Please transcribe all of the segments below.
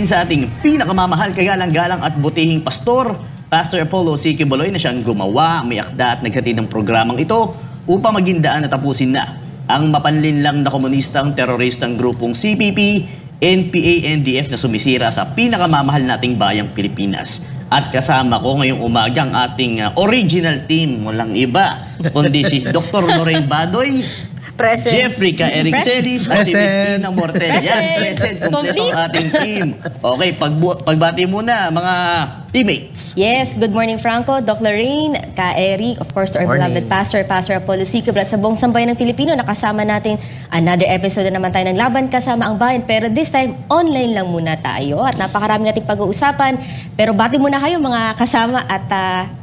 natin sa ating pinakamamahal, kagalang-galang at butihing pastor, Pastor Apollo C. Quiboloy, na siyang gumawa, may akda at naghatid ng programang ito upang maging daan na tapusin na ang mapanlinlang na komunistang teroristang grupong CPP, NPA, NDF na sumisira sa pinakamamahal nating bayang Pilipinas. At kasama ko ngayong umaga ang ating original team, walang iba, kundi si Dr. Lorraine Badoy, Present. Jeffrey Ka Eric Celis at si Miss Ina Mortel. Yan, present. Kompleto ang ating team. Okay, pagbati muna mga teammates. Yes, good morning Franco, Doc Lorraine, Ka Eric, of course to our beloved pastor, Pastor Apollo C. Quiboloy, sa buong sambayan ng Pilipino. Nakasama natin another episode na naman tayo ng Laban Kasama ang Bayan. Pero this time, online lang muna tayo at napakarami nating pag-uusapan. Pero bati muna kayo mga kasama at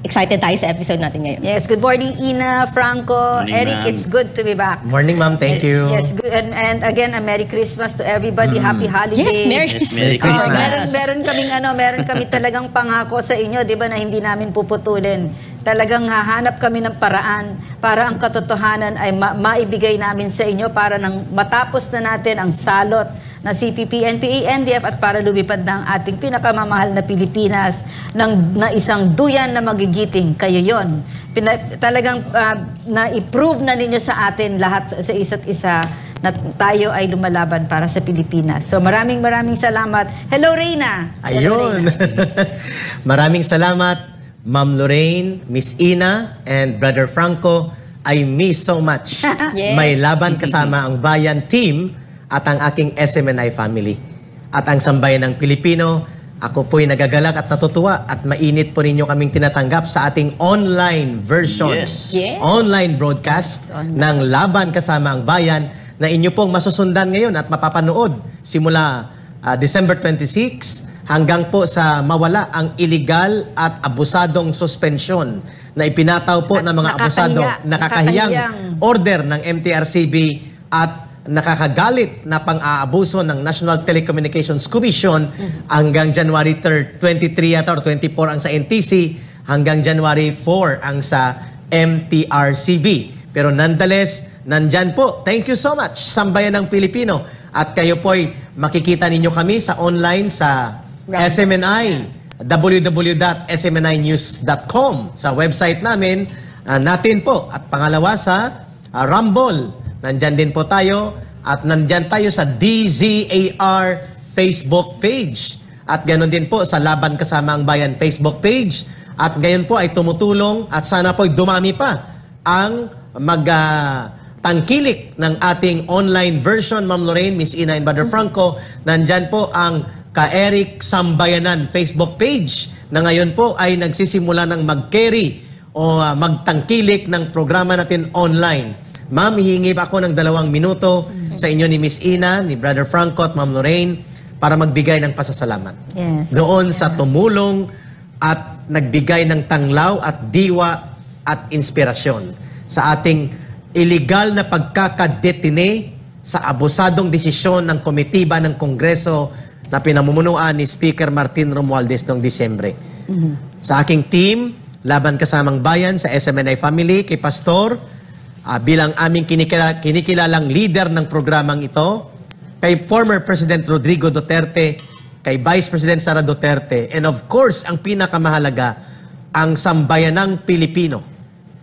excited tayo sa episode natin ngayon. Yes, good morning Ina, Franco, Morning, Eric, it's good to be back. Morning, ma'am. Thank you. Yes, good. And again, a Merry Christmas to everybody. Happy holidays. Yes, Merry Christmas. Merry Christmas. Meron kaming talagang pangako sa inyo, 'di ba, na hindi namin puputulin. Talagang hahanap kami ng paraan para ang katotohanan ay maibigay namin sa inyo para nang matapos na natin ang salot na CPP, NPA, NDF at para lumipad ng ating pinakamamahal na Pilipinas na isang duyan na magigiting. Kayo yon. Talagang na-prove na ninyo sa atin lahat sa isa't isa na tayo ay lumalaban para sa Pilipinas. So maraming salamat. Hello, Reyna. Ayun. Maraming salamat, Ma'am Lorraine, Miss Ina, and Brother Franco. I miss so much Yes. may Laban Kasama ang Bayan team at ang aking SMNI family. At ang sambayan ng Pilipino, ako po'y nagagalak at natutuwa at mainit po ninyo kaming tinatanggap sa ating online version. Yes. Yes. Online broadcast ng Laban Kasama ang Bayan na inyo pong masusundan ngayon at mapapanood simula December 26 hanggang po sa mawala ang illegal at abusadong suspensyon na ipinataw po ng mga abusado, nakakahiyang order ng MTRCB at nakakagalit na pang-aabuso ng National Telecommunications Commission hanggang January 3rd, 23 or 24 ang sa NTC, hanggang January 4 ang sa MTRCB. Pero nonetheless, nandyan po. Thank you so much, sambayan ng Pilipino. At kayo po'y makikita ninyo kami sa online sa SMNI, www.smninews.com, sa website namin natin po. At pangalawa sa Rumble, nandyan din po tayo. At nandyan tayo sa DZAR Facebook page. At ganoon din po sa Laban Kasama ang Bayan Facebook page. At ngayon po ay tumutulong at sana po ay dumami pa ang tangkilik ng ating online version, Ma'am Lorraine, Miss Ina, and Brother Franco. Nandyan po ang Ka-Eric Sambayanan Facebook page na ngayon po ay nagsisimula ng mag-carry o magtangkilik ng programa natin online. Ma'am, hihingi ako ng 2 minuto sa inyo ni Miss Ina, ni Brother Franco at Ma'am Lorraine para magbigay ng pasasalamat. Yes. Doon sa tumulong at nagbigay ng tanglaw at diwa at inspirasyon sa ating illegal na pagkakadetine sa abusadong desisyon ng komitiba ng Kongreso na pinamumunuan ni Speaker Martin Romualdez noong Disyembre. Sa aking team, Laban Kasamang Bayan, sa SMNI family, kay Pastor, bilang aming kinikilalang leader ng programang ito, kay former President Rodrigo Duterte, kay Vice President Sara Duterte, and of course, ang pinakamahalaga, ang sambayanang Pilipino.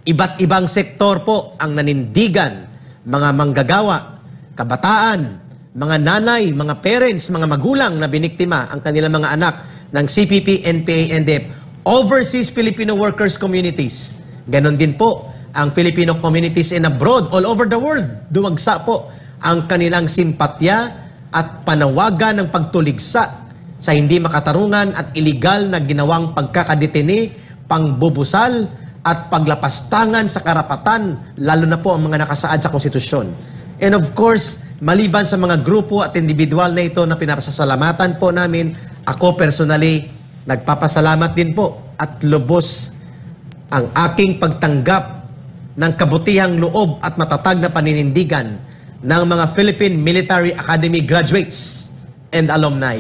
Iba't ibang sektor po ang nanindigan, mga manggagawa, kabataan, mga nanay, mga parents, mga magulang na biniktima ang kanilang mga anak ng CPP, NPA, NDF, overseas Filipino workers communities. Ganon din po ang Filipino communities in abroad, all over the world. Dumagsa po ang kanilang simpatya at panawagan ng pagtuligsa sa hindi makatarungan at iligal na ginawang pagkakadetine, pangbubusal at paglapastangan sa karapatan, lalo na po ang mga nakasaad sa konstitusyon. And of course, maliban sa mga grupo at individual na ito na pinapasasalamatan po namin, ako personally, nagpapasalamat din po at lubos ang aking pagtanggap ng kabutihang loob at matatag na paninindigan ng mga Philippine Military Academy graduates and alumni.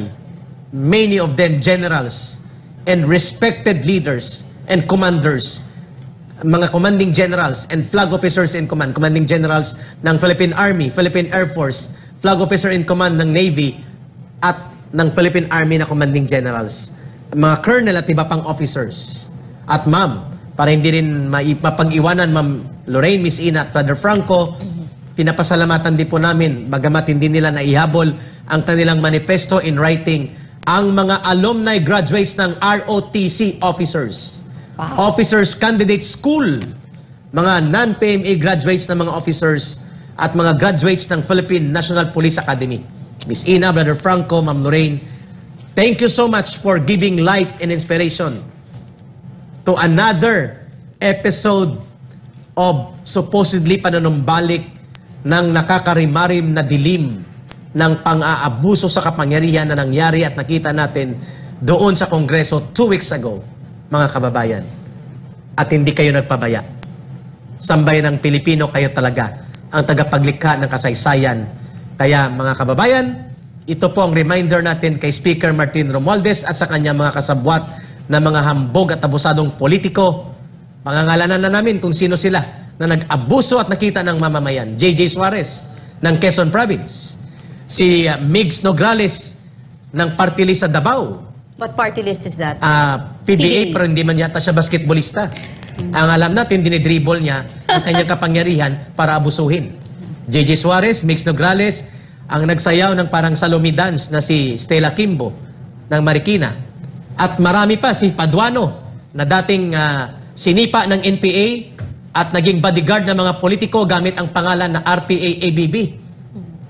Many of them generals and respected leaders and commanders, mga commanding generals and flag officers in command, commanding generals ng Philippine Army, Philippine Air Force, flag officer in command ng Navy, at ng Philippine Army na commanding generals, mga colonel at iba pang officers. At ma'am, para hindi rin mapag-iwanan, Ma'am Lorraine, Miss Ina at Brother Franco, pinapasalamatan din po namin, bagamat hindi nila naihabol ang kanilang manifesto in writing, ang mga alumni graduates ng ROTC officers. Wow. Officers Candidate School, mga non-PMA graduates ng mga officers at mga graduates ng Philippine National Police Academy. Miss Ina, Brother Franco, Ma'am Lorraine, thank you so much for giving light and inspiration to another episode of supposedly panunumbalik ng nakakarimarim na dilim ng pang-aabuso sa kapangyarihan na nangyari at nakita natin doon sa Kongreso 2 weeks ago, mga kababayan. At hindi kayo nagpabaya. Sambayan ng Pilipino, kayo talaga ang tagapaglikha ng kasaysayan. Kaya mga kababayan, ito po ang reminder natin kay Speaker Martin Romualdez at sa kanyang mga kasabwat na mga hambog at abusadong politiko. Pangangalanan na namin kung sino sila na nag-abuso at nakita ng mamamayan. J.J. Suarez ng Quezon Province. Si Migs Nograles ng party list sa Davao. What party list is that? PBA, pero hindi man yata siya basketballista. Ang alam natin, dinidribble niya ang kanyang kapangyarihan para abusuhin. J.J. Suarez, Migs Nograles, ang nagsayaw ng parang Salome dance na si Stella Kimbo ng Marikina. At marami pa, si Paduano, na dating sinipa ng NPA at naging bodyguard ng mga politiko gamit ang pangalan na RPA-ABB.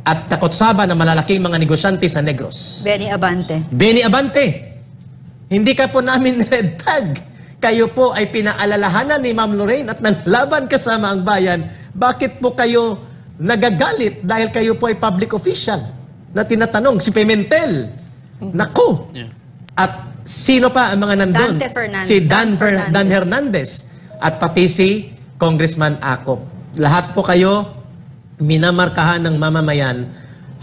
At takotsaba ng malalaking mga negosyante sa Negros. Benny Abante. Benny Abante, hindi ka po namin red tag. Kayo po ay pinaalalahanan ni Ma'am Lorraine at nanlaban kasama ang bayan. Bakit po kayo nagagalit dahil kayo po ay public official? Na tinatanong, si Pimentel. Naku! Yeah. At sino pa ang mga nandun? Dante Fernandez. Si Dan Hernandez. At pati si Congressman Acop. Lahat po kayo minamarkahan ng mamamayan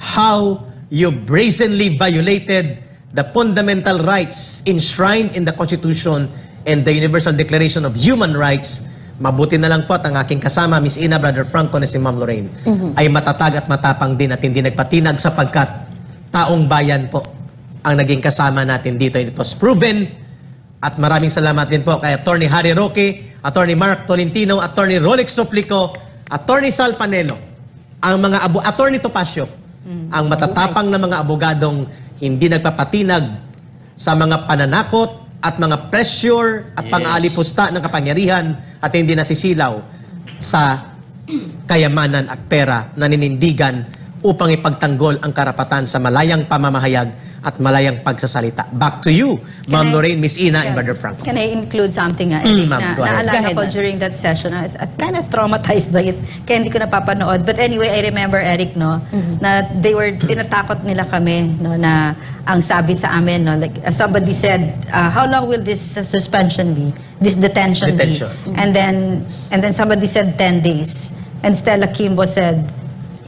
how you brazenly violated the fundamental rights enshrined in the Constitution and the Universal Declaration of Human Rights. Mabuti na lang po at ang aking kasama, Miss Ina, Brother Franco, na si Ma'am Lorraine, ay matatag at matapang din at hindi nagpatinag sapagkat taong bayan po ang naging kasama natin dito. It was proven. At maraming salamat din po kay Attorney Harry Roque, Attorney Mark Tolentino, Attorney Rolex Suplico, Attorney Sal Panelo, ang mga Attorney Topacio, ang matatapang na mga abogadong hindi nagpapatinag sa mga pananakot at mga pressure at pang-aalipusta ng kapangyarihan at hindi nasisilaw sa kayamanan at pera na ninindigan upang ipagtanggol ang karapatan sa malayang pamamahayag at malayang pagsasalita. Back to you, Ma'am Lorraine, Miss Ina, and Brother Franco. Can I include something, Eric, ma'am, na go ahead. naalala Go ahead, ko ma'am. during that session? I was kind of traumatized by it. Kaya hindi ko napapanood. But anyway, I remember, Eric, no, na tinatakot nila kami, no, na ang sabi sa amin, no, like somebody said, how long will this suspension be? This detention be? And then somebody said 10 days. And Stella Kimbo said,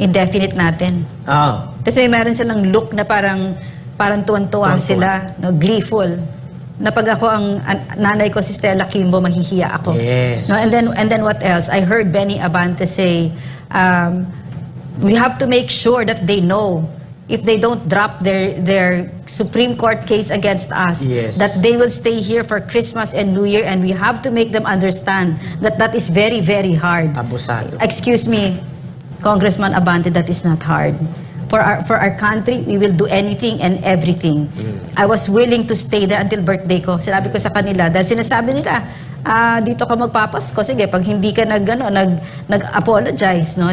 indefinite natin. Oh. Kasi meron silang look na parang tuwan-tuwa sila, no, gleeful. Na pag ako ang nanay ko si Stella Kimbo, mahihiya ako. Yes. No, and then what else? I heard Benny Abante say, we have to make sure that they know if they don't drop their Supreme Court case against us, that they will stay here for Christmas and New Year, and we have to make them understand that that is very, very hard. Abusado. Excuse me, Congressman Abante, that is not hard. For our country, we will do anything and everything. I was willing to stay there until birthday ko. Sinabi ko sa kanila, dahil sinasabi nila, dito ka magpapasko. Sige, pag hindi ka nag-apologize, no?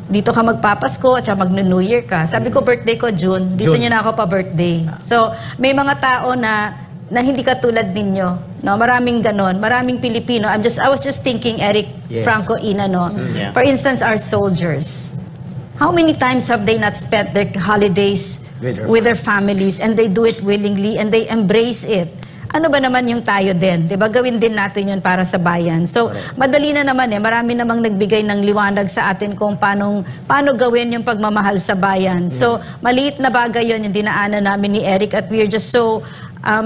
Dito ka magpapasko at mag-New Year ka. Sabi ko, birthday ko, June. Dito niyo na ako pa-birthday. So, may mga tao na hindi katulad ninyo. No? Maraming ganon. Maraming Pilipino. I was just thinking, Eric, Franco, Ina, no? For instance, our soldiers. How many times have they not spent their holidays with their families, and they do it willingly and they embrace it? Ano ba naman yung tayo din? 'Di ba? Gawin din natin yun para sa bayan. So, madali na naman marami namang nagbigay ng liwanag sa atin kung paano gawin yung pagmamahal sa bayan. So, maliit na bagay yun yung dinaanan namin ni Eric, at we're just so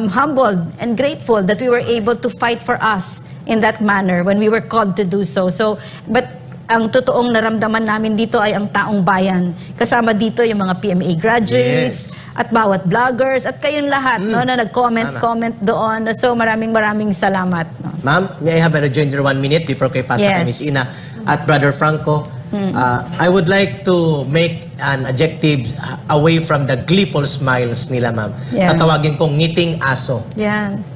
humbled and grateful that we were able to fight for us in that manner when we were called to do so. So, but ang totoong naramdaman namin dito ay ang taong bayan. Kasama dito yung mga PMA graduates at bawat vloggers at kayong lahat no, na nag-comment doon. So maraming salamat. No? Ma'am, may I have a rejoinder 1 minute before kayo pasa kay Miss Ina at Brother Franco? I would like to make an adjective away from the gleeful smiles nila, ma'am. Tatawagin kong ngiting aso.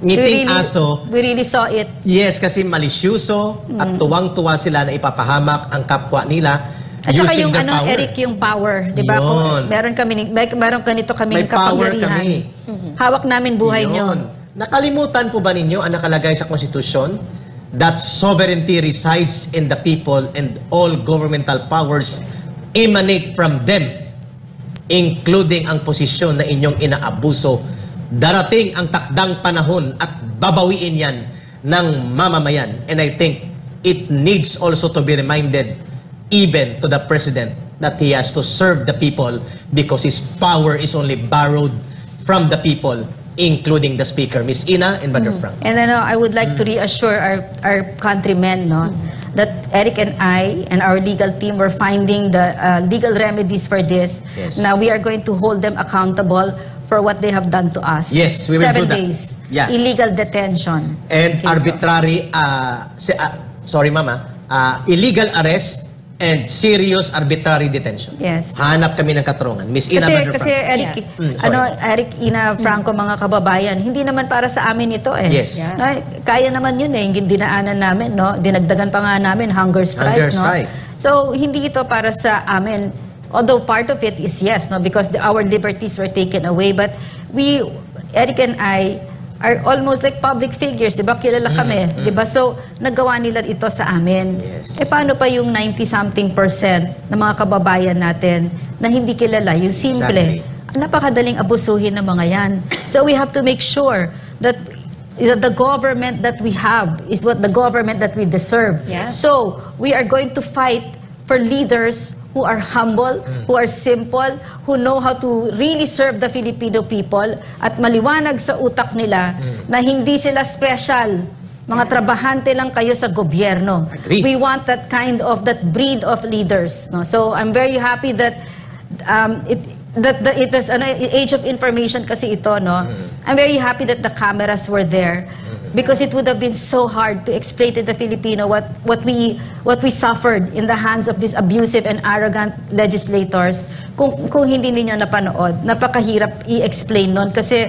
Ngiting aso. We really saw it. Yes, kasi malisyoso at tuwang-tuwa sila na ipapahamak ang kapwa nila. At saka yung power. Eric, yung power, di ba? Meron ganito kaming kapangyarihan. Hawak namin buhay nyo. Nakalimutan po ba ninyo ang nakalagay sa konstitusyon? That sovereignty resides in the people and all governmental powers emanate from them, including ang posisyon na inyong inaabuso. Darating ang takdang panahon at babawiin yan ng mamamayan. And I think it needs also to be reminded even to the President that he has to serve the people because his power is only borrowed from the people, including the Speaker, Ms. Ina and Brother Frank. And I would like to reassure our countrymen that Eric and I and our legal team were finding the legal remedies for this. Now we are going to hold them accountable for what they have done to us. Yes, we will 7 do that. days. Illegal detention. And arbitrary, sorry mama, illegal arrest and serious arbitrary detention. Hanap kami ng katarungan. Miss Ina, Brother Kasi Frank. Eric, Ina, Franco, mga kababayan, hindi naman para sa amin ito eh. Kaya naman yun eh, yung dinaanan namin, no? Dinagdagan pa nga namin, hunger strike, no? So, hindi ito para sa amin. Although part of it is yes, no? Because our liberties were taken away. But we, Eric and I, are almost like public figures, di ba? Kilala kami, di ba? So, nagawa nila ito sa amin. Paano pa yung 90-something% ng mga kababayan natin na hindi kilala? Yung simple. Napakadaling abusuhin ng mga yan. So, we have to make sure that the government that we have is what the government that we deserve. So, we are going to fight for leaders who are humble, who are simple, who know how to really serve the Filipino people at maliwanag sa utak nila na hindi sila special. Mga trabahante lang kayo sa gobyerno. We want that breed of leaders. No? So I'm very happy that it is an age of information kasi ito. No? I'm very happy that the cameras were there. Because it would have been so hard to explain to the Filipino what we suffered in the hands of these abusive and arrogant legislators kung hindi niyo napanood. Napakahirap i-explain nun kasi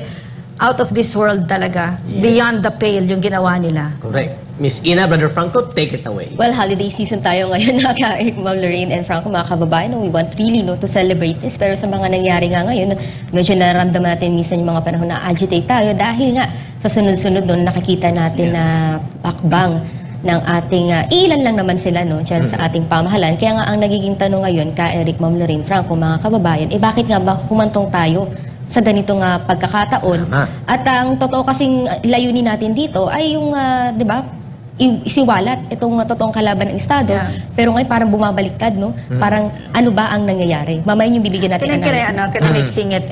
out of this world talaga. Beyond the pale yung ginawa nila. Correct. Miss Ina, Brother Franco, take it away. Well, holiday season tayo ngayon na Eric, Ma'am Lorraine and Franco, mga kababayan. We want really to celebrate this. Pero sa mga nangyari nga ngayon, medyo nararamdaman natin minsan yung mga panahon na agitate tayo dahil nga sa sunod-sunod doon nakikita natin na pakbang ng ating, ilan lang naman sila dyan sa ating pamahalan. Kaya nga ang nagiging tanong ngayon ka Eric, Ma'am Lorraine, Franco, mga kababayan, bakit nga ba humantong tayo sa ganitong pagkakataon? At ang totoo kasing layunin natin dito ay yung, di ba, isiwalat itong totoong kalaban ng Estado. Pero ngayon parang bumabaliktad, no? Parang ano ba ang nangyayari? Mamayin yung bibigyan natin analysis. Can I mixing it,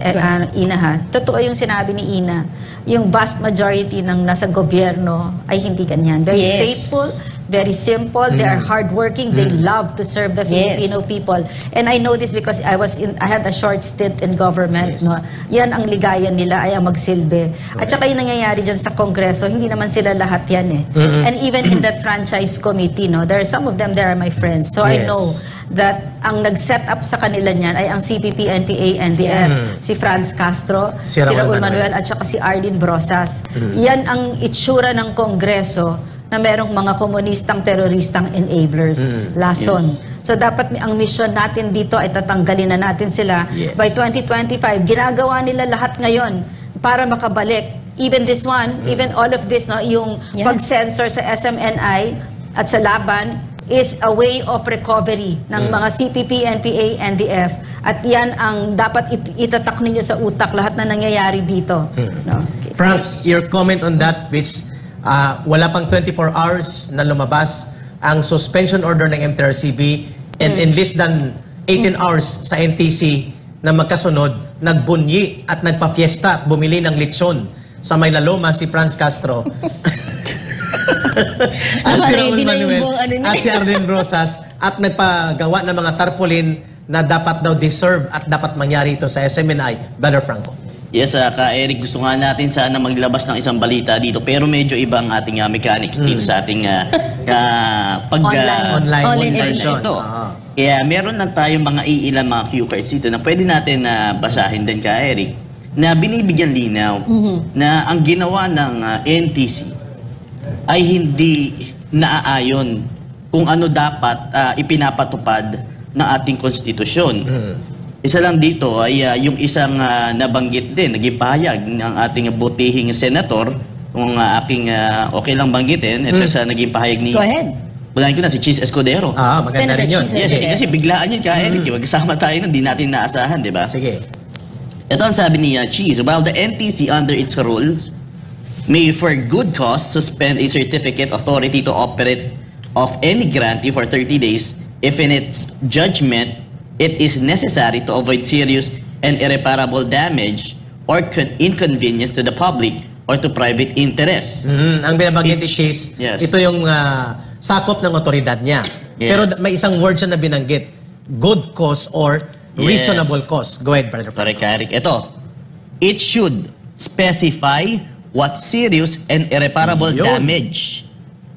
Ina, ha? Totoo yung sinabi ni Ina. Yung vast majority ng nasa gobyerno ay hindi ganyan. Very faithful, very simple, they are hardworking, they love to serve the Filipino people. And I know this because I had a short stint in government. No? Yan ang ligayan nila, ay ang magsilbi. At saka yung nangyayari dyan sa Kongreso, hindi naman sila lahat yan eh. And even in that franchise committee, no, there are some of them, they are my friends. So I know that ang nag-set up sa kanila niyan ay ang CPP, NPA, NDF, si Franz Castro, si Raul Manuel, at saka si Arlene Brosas. Yan ang itsura ng Kongreso na merong mga komunistang teroristang enablers, lason. So dapat ang mission natin dito ay tatanggalin na natin sila by 2025. Ginagawa nila lahat ngayon para makabalik. Even this one, even all of this, no, yung pag-censor sa SMNI at sa laban is a way of recovery ng mga CPP, NPA, NDF. At yan ang dapat itatak ninyo sa utak, lahat na nangyayari dito. No? Frank, your comment on that, which wala pang 24 hours na lumabas ang suspension order ng MTRCB and in less than 18 hours sa NTC na magkasunod, nagbunyi at nagpa-fiesta at bumili ng lechon sa Maylaloma si Franz Castro at si Raul Manuel at si Arlene Rosas at nagpagawa ng mga tarpaulin na dapat daw deserve at dapat mangyari ito sa SMNI, Brother Franco. Yes, Ka-Eric, gusto nga natin sana maglabas ng isang balita dito pero medyo ibang ating mechanics dito sa ating Online version. ito. Kaya meron lang tayong mga iilang mga cue cards dito na pwede natin basahin din, Ka-Eric, na binibigyan linaw na ang ginawa ng NTC ay hindi naaayon kung ano dapat ipinapatupad ng ating konstitusyon. Isa lang dito ay yung isang nabanggit din, naging pahayag ng ating butihing senator, kung aking okay lang banggitin, ito sa naging pahayag ni... Go ahead. Unahin ko na, si Cheese Escudero. Maganda Senator rin yun. Cheese Yes, Escudero. kasi biglaan yun, Eric. Magkasama tayo nun, di natin naasahan, di ba? Sige. Ito ang sabi ni Cheese, while the NTC under its rules may for good cause suspend a certificate authority to operate of any grantee for 30 days if in its judgment it is necessary to avoid serious and irreparable damage or inconvenience to the public or to private interests. Ang binabanggit ni Cheese, Yes. ito yung sakop ng otoridad niya. Yes. Pero may isang word siya na binanggit, good cause or Yes. reasonable cause. Go ahead, Brother Franco. Correct, Eric. Ito, it should specify what serious and irreparable Yun. damage,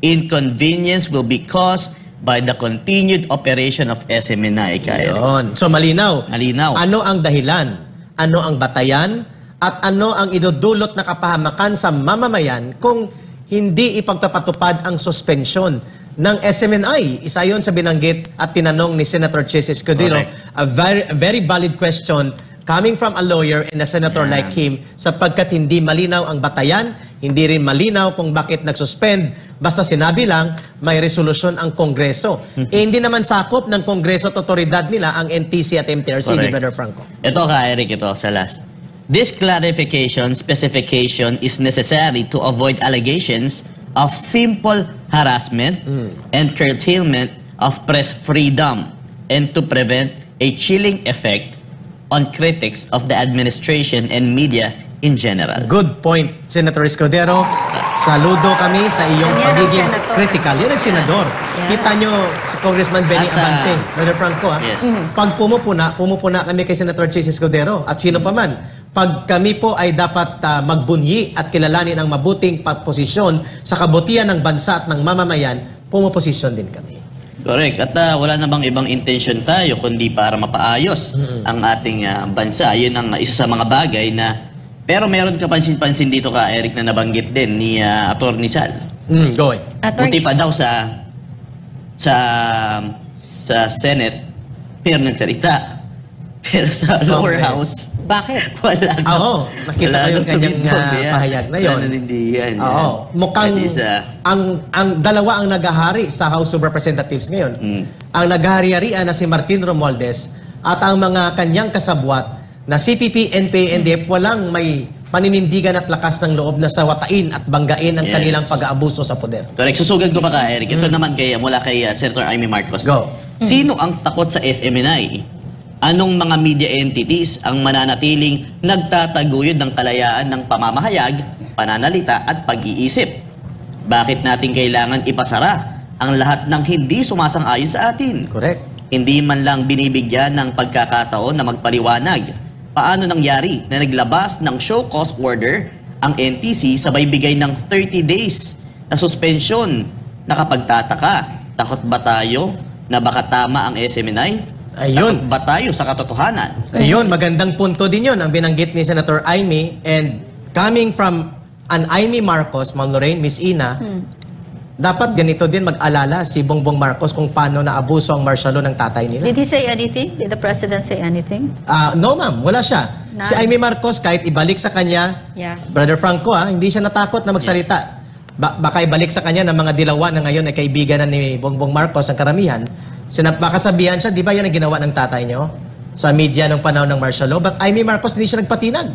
inconvenience will be caused by the continued operation of SMNI, Eric. Yun. So malinaw. Malinaw. Ano ang dahilan? Ano ang batayan? At ano ang idudulot na kapahamakan sa mamamayan kung hindi ipagpapatupad ang suspensyon ng SMNI? Isa yun sa binanggit at tinanong ni Senator Cheese Escudero. Correct. A very valid question coming from a lawyer and a senator like him, sapagkat hindi malinaw ang batayan, hindi rin malinaw kung bakit nagsuspend. Basta sinabi lang, may resolusyon ang Kongreso. Hindi naman sakop ng Kongreso at otoridad nila ang NTC at MTRC, Correct. Brother Franco. Ito, Eric, ito sa last. This specification is necessary to avoid allegations of simple harassment and curtailment of press freedom and to prevent a chilling effect on critics of the administration and media in general. Good point, Senator Escudero. Saludo kami sa iyong Yan ang pagiging senador. critical. Yan ang senador. Yeah. Kita nyo si Congressman Benny At, Abante, Brother Franco. yes. Pag pumupuna kami kay Senator Cheese Escudero at sino pa man. Pag kami po ay dapat magbunyi at kilalanin ang mabuting posisyon sa kabutihan ng bansa at ng mamamayan, pumuposisyon din kami. Correct. At wala namang ibang intention tayo kundi para mapaayos ang ating bansa. Yun ang isa sa mga bagay na... Pero meron ka pansin-pansin dito, Eric, na nabanggit din ni Atty. Sal. Go ahead. Buti pa daw sa Senate, pero nagsalita. Pero sa lower Congress. house, Bakit? wala na. Oo, nakita ko yung kanyang pahayag na yun. Nanindigan. Oo, mukhang That is, ang dalawa ang nagahari sa House of Representatives ngayon. Ang naghahari-harian na si Martin Romualdez at ang mga kanyang kasabwat na CPP, NPA, NDF, walang may paninindigan at lakas ng loob na sawatain at banggain ang Yes. kanilang pag-aabuso sa poder. Correct. Susugad ko pa, Eric. Ito naman mula kay Senator Amy Marcos. Go. Sino ang takot sa SMNI? Anong mga media entities ang mananatiling nagtataguyod ng kalayaan ng pamamahayag, pananalita at pag-iisip? Bakit natin kailangan ipasara ang lahat ng hindi sumasang-ayon sa atin? Correct. Hindi man lang binibigyan ng pagkakataon na magpaliwanag. Paano nangyari na naglabas ng show cause order ang NTC sabay bigay ng 30 days na suspensyon? Nakapagtataka, takot ba tayo na baka tama ang SMNI? Ayun. Takot ba tayo sa katotohanan? Ayun, magandang punto din yun ang binanggit ni Senator Amy, and coming from an Amy Marcos, Ma'am Lorraine, Miss Ina, dapat ganito din mag-alala si Bongbong Marcos kung paano naabuso ang martial law ng tatay nila. Did he say anything? Did the president say anything? No ma'am, wala siya. Si Amy Marcos, kahit ibalik sa kanya, Yeah. Brother Franco, hindi siya natakot na magsalita. Baka ibalik sa kanya ng mga dilawa na ngayon ay kaibigan na ni Bongbong Marcos ang karamihan. Baka sabihan siya, di ba yan ang ginawa ng tatay nyo sa media ng panahon ng martial law? But Amy Marcos, hindi siya nagpatinag.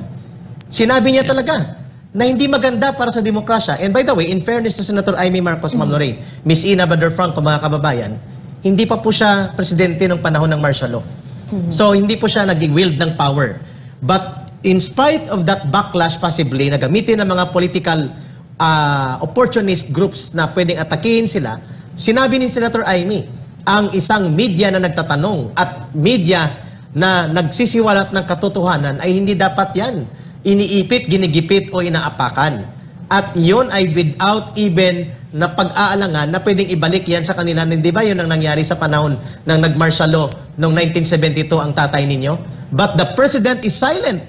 Sinabi niya talaga na hindi maganda para sa demokrasya. And by the way, in fairness to Senator Amy Marcos, Ma'am Lorraine, Miss Ina, Brother Franco, mga kababayan, hindi pa po siya presidente ng panahon ng martial law. So, hindi po siya nag-wield ng power. But in spite of that backlash possibly, na gamitin ng mga political opportunist groups na pwedeng atakihin sila, sinabi ni Senator Amy, ang isang media na nagtatanong at media na nagsisiwalat ng katotohanan ay hindi dapat yan iniipit, ginigipit o inaapakan. At yun ay without even na pag-aalangan na pwedeng ibalik yan sa kanila. Hindi ba yun ang nangyari sa panahon ng nag-martial law noong 1972 ang tatay ninyo? But the president is silent.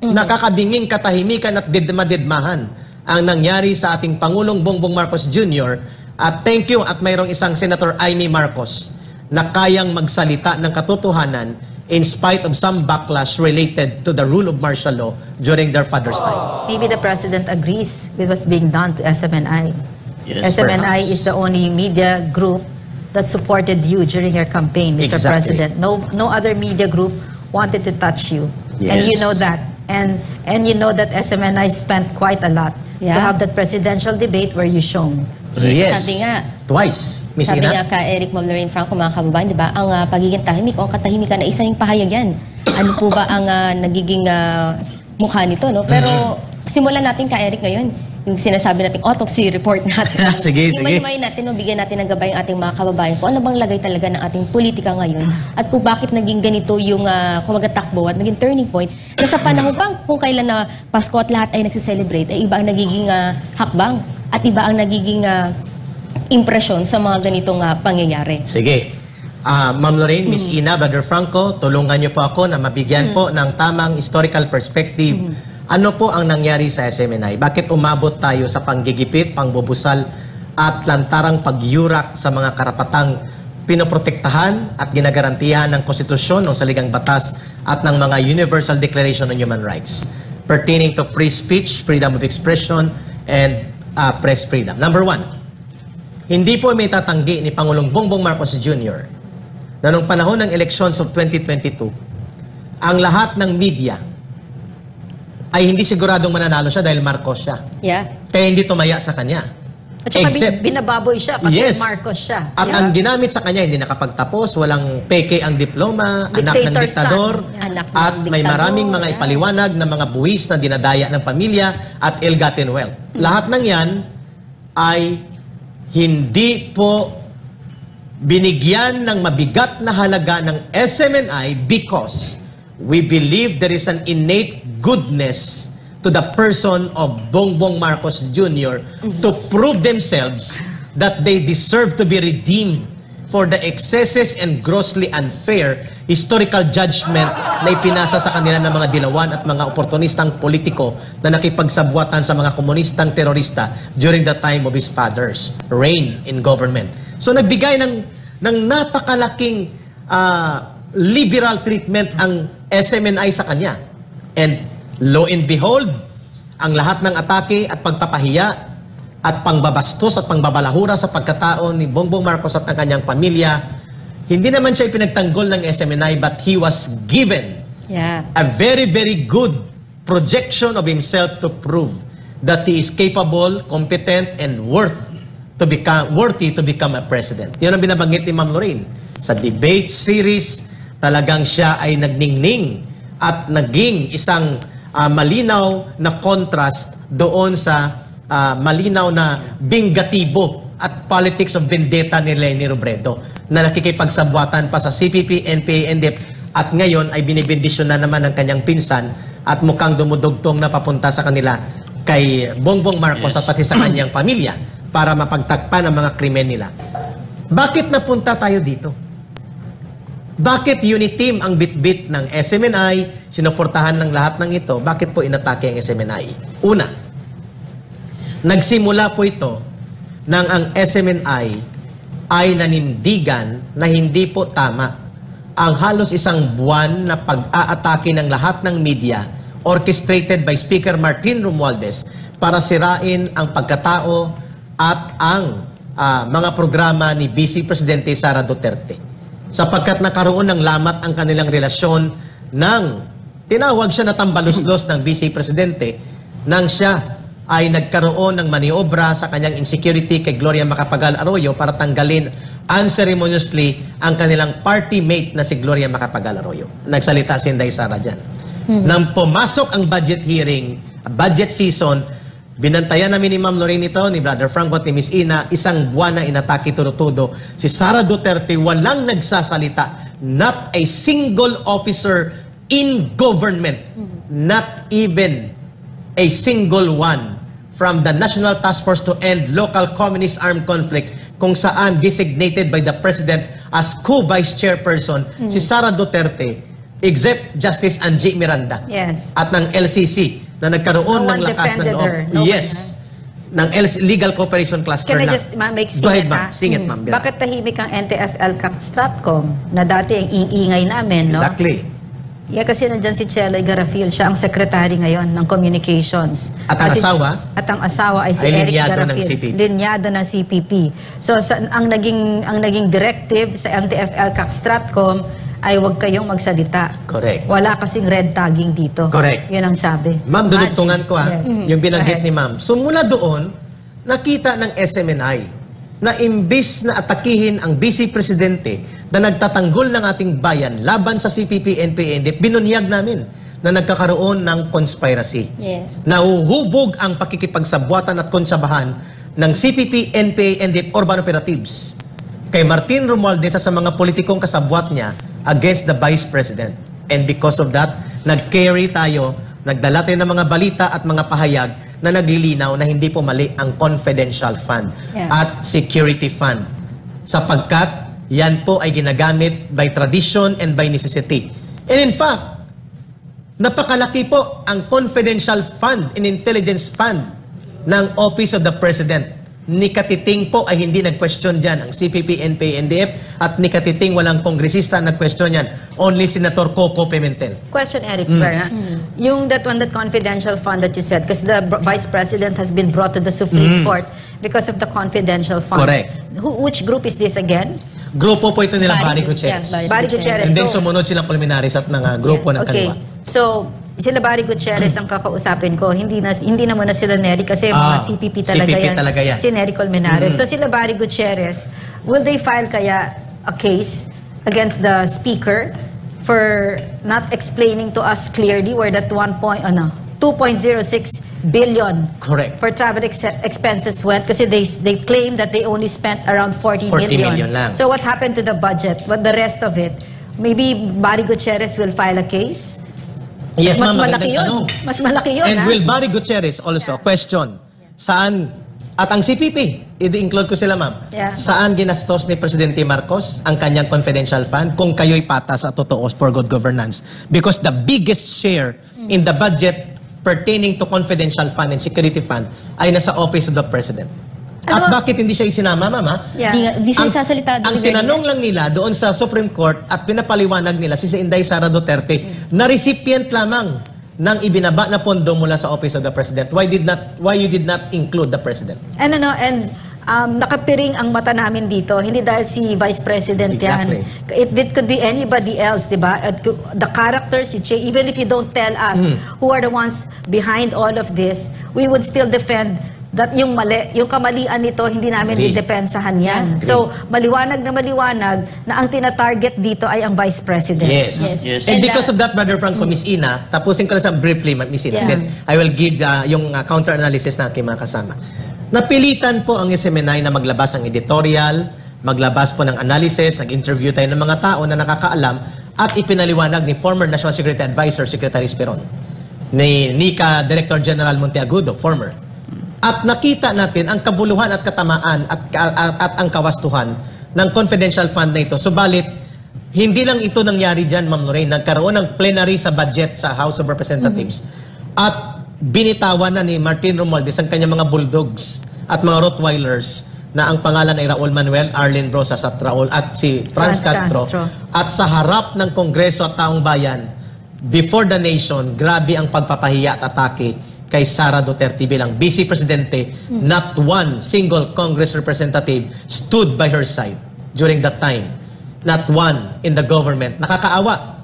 Nakakabinging katahimikan at didma-didmahan ang nangyari sa ating Pangulong Bongbong Marcos Jr. At thank you at mayroong isang Senator Amy Marcos na kayang magsalita ng katotohanan in spite of some backlash related to the rule of martial law during their father's time. Maybe the president agrees with what's being done to SMNI. Yes, SMNI perhaps. is the only media group that supported you during your campaign, Mr. Exactly. President. No other media group wanted to touch you. And Yes. you know that. And you know that SMNI spent quite a lot to Yeah. have that presidential debate where you shone. Yes. Sabi nga, Twice. Miss sabi Ina? nga ka Eric Ma'am Lorraine Franco, mga kababayan, di ba, ang pagiging tahimik o ang katahimikan na isa yung pahayag yan. Ano po ba ang nagiging mukha nito, no? Pero simulan natin ka Eric ngayon, yung sinasabi nating autopsy report natin. Sige, sige. Himay-himay natin, no, bigyan natin ng gabay ang ating mga kababayan kung ano bang lagay talaga ng ating politika ngayon at kung bakit naging ganito yung kumagatakbo at naging turning point na sa panahon pang kung kailan na Pasko at lahat ay nagsiselebrate, ay iba ang nagiging hakbang at iba ang nagiging impresyon sa mga ganitong pangyayari. Sige. Ma'am Lorraine, Miss Ina, Brother Franco, tulungan niyo po ako na mabigyan po ng tamang historical perspective. Ano po ang nangyari sa SMNI? Bakit umabot tayo sa panggigipit, pangbubusal at lantarang pagyurak sa mga karapatang pinoprotektahan at ginagarantihan ng konstitusyon, ng saligang batas at ng mga Universal Declaration on Human Rights pertaining to free speech, freedom of expression, and press freedom. Number one, hindi po may tatanggi ni Pangulong Bongbong Marcos Jr. na noong panahon ng elections of 2022, ang lahat ng media ay hindi siguradong mananalo siya dahil Marcos siya. Yeah. Kaya hindi tumaya sa kanya. At saka Except- binababoy siya kasi Yes. Marcos siya. At Yeah. ang ginamit sa kanya, hindi nakapagtapos, walang peke ang diploma, anak ng Dictator diktador, son. Anak ng at may diktador, maraming mga yeah. ipaliwanag na mga buwis na dinadaya ng pamilya at ill-gotten wealth. Lahat ng yan ay hindi po binigyan ng mabigat na halaga ng SMNI because we believe there is an innate goodness to the person of Bongbong Marcos Jr. to prove themselves that they deserve to be redeemed for the excesses and grossly unfair historical judgment na ipinasa sa kanila ng mga dilawan at mga oportunistang politiko na nakipagsabwatan sa mga komunistang terorista during the time of his father's reign in government. So nagbigay ng napakalaking liberal treatment ang SMNI sa kanya. And lo and behold, ang lahat ng atake at pagpapahiya at pangbabastos at pangbabalahura sa pagkatao ni Bongbong Marcos at ang kanyang pamilya, hindi naman siya ipinagtanggol ng SMNI but he was given Yeah. a very, very good projection of himself to prove that he is capable, competent, and worthy to become a president. Yun ang binabanggit ni Ma'am Lorraine. Sa debate series, talagang siya ay nagningning at naging isang malinaw na contrast doon sa malinaw na bingatibo at politics of vendetta ni Leni Robredo na nakikipagsabwatan pa sa CPP, NPA, NDF at ngayon ay binibindisyon na naman ng kanyang pinsan at mukhang dumudugtong na papunta sa kanila kay Bongbong Marcos at pati sa kanyang pamilya para mapagtakpan ang mga krimen nila. Bakit napunta tayo dito? Bakit uniteam ang bitbit ng SMNI, sinuportahan ng lahat ng ito? Bakit po inatake ang SMNI? Una, nagsimula po ito nang ang SMNI ay nanindigan na hindi po tama ang halos isang buwan na pag-aatake ng lahat ng media orchestrated by Speaker Martin Romualdez para sirain ang pagkatao at ang mga programa ni Vice Presidente Sara Duterte. Sapagkat nakaroon ng lamat ang kanilang relasyon nang tinawag siya na tambaluslos ng Vice Presidente nang siya ay nagkaroon ng maniobra sa kanyang insecurity kay Gloria Macapagal Arroyo para tanggalin unceremoniously ang kanilang party mate na si Gloria Macapagal Arroyo. Nagsalita si Inday Sara dyan. Nang pumasok ang budget hearing, budget season, Binantayan namin ni Ma'am Lorraine ito, ni Brother Franco at ni Miss Ina, isang buwan na inatake tudo-tudo. Si Sara Duterte walang nagsasalita. Not a single officer in government. Not even a single one from the National Task Force to End Local Communist Armed Conflict kung saan designated by the President as co-vice chairperson si Sara Duterte, except Justice Angie Miranda. Yes. At ng LCC na nagkaroon No ng one lakas ng defended loob. her. No Yes. Ng Legal Cooperation Cluster Can I lang. just make Go ahead, singit, ma'am. Sing it, ma'am. Yeah. Bakit tahimik ang NTFL Cap Stratcom na dati ang ingay namin, no? Exactly. Yeah, kasi nandyan si Cheloy Garafil. Siya ang secretary ngayon ng communications. At ang Kasi- asawa? At ang asawa ay si Ay Eric linyado ng Garafil. CPP. Linyado ng CPP. So, ang naging directive sa NTFL Cap Stratcom ay huwag kayong magsalita. Correct. Wala kasing red tagging dito. Correct. Yun ang sabi. Ma'am, dudugtungan ko Yes. yung binanggit Go ahead. ni ma'am. So mula doon, nakita ng SMNI na imbis na atakihin ang Vice Presidente na nagtatanggol ng ating bayan laban sa CPP, NPA, NDF, binunyag namin na nagkakaroon ng conspiracy. Yes. Nahuhubog ang pakikipagsabwatan at konsabahan ng CPP, NPA, NDF Urban Operatives kay Martin Romualdez sa mga politikong kasabwat niya against the Vice President. And because of that, nag-carry tayo, nagdala tayo ng mga balita at mga pahayag na naglilinaw na hindi po mali ang confidential fund at security fund. Sapagkat yan po ay ginagamit by tradition and by necessity. And in fact, napakalaki po ang confidential fund and intelligence fund ng Office of the President. Ni Katiting po ay hindi nag-question dyan. Ang CPP, NPA, NDF at ni Katiting walang kongresista nag-question yan. Only Senator Coco Pimentel. Question, Eric, Vera. Yung that confidential fund that you said, because the Vice President has been brought to the Supreme Court because of the confidential funds. Correct. Which group is this again? Grupo po ito nila Barry Barry Gutierrez. Yeah, Barry Gutierrez. And then So- sumunod silang preliminaries at mga grupo ng Okay. kaliwa. So, sila Barry Gutierrez ang kakausapin ko. Hindi naman na sila Nery kasi mga CPP talaga CPP yan. talaga yan. Si Nery Colmenares. So, sila Barry Gutierrez, will they file kaya a case against the Speaker for not explaining to us clearly where that 2.06 billion Correct. for travel expenses went kasi they claim that they only spent around 40 million lang. So what happened to the budget? What the rest of it? Maybe Barry Gutierrez will file a case? Yes, Mas ma'am, malaki magandang yun. tanong. Mas malaki yun, And ha? will Barry Gutierrez also, question, saan, at ang CPP, i-include ko sila ma'am, Yeah. saan ginastos ni Presidente Marcos ang kanyang confidential fund kung kayo'y patas at totoo for good governance? Because the biggest share in the budget pertaining to confidential fund and security fund ay nasa Office of the President. At Ano- bakit hindi siya isinama, ma'am? Ha? Yeah. Di sila sasalita doon. Ang tinanong lang nila doon sa Supreme Court at pinapaliwanag nila si Inday Sara Duterte na recipient lamang ng ibinaba na pondo mula sa Office of the President. Why you did not include the President? And nakapiring ang mata namin dito, hindi dahil si Vice President Exactly. yan. It could be anybody else, di ba? The characters, even if you don't tell us who are the ones behind all of this, we would still defend that yung kamalian nito, hindi namin Agree. didepensahan yan. So, maliwanag na ang tina-target dito ay ang Vice President. Yes. Yes. And And, because of that, Brother Franco, Miss Ina, tapusin ko lang sa briefly, Miss Ina. Yeah. Then I will give yung counter-analysis na aking mga kasama. Napilitan po ang SMNI na maglabas ng editorial, maglabas po ng analysis, nag-interview tayo ng mga tao na nakakaalam at ipinaliwanag ni former National Security Advisor, Secretary Esperon, ni NICA Director General Monteagudo, former. At nakita natin ang kabuluhan at katamaan at ang kawastuhan ng confidential fund na ito. Subalit, hindi lang ito nangyari dyan, Ma'am Lorraine. Nagkaroon ng plenary sa budget sa House of Representatives. At binitawan na ni Martin Romualdez ang kanyang mga bulldogs at mga Rottweilers na ang pangalan ay Raul Manuel, Arlen Rosas at si Franz Castro. At sa harap ng Kongreso at taong bayan, before the nation, grabe ang pagpapahiya at atake kay Sara Duterte bilang Vice Presidente. Not one single Congress representative stood by her side during that time. Not one in the government. Nakakaawa.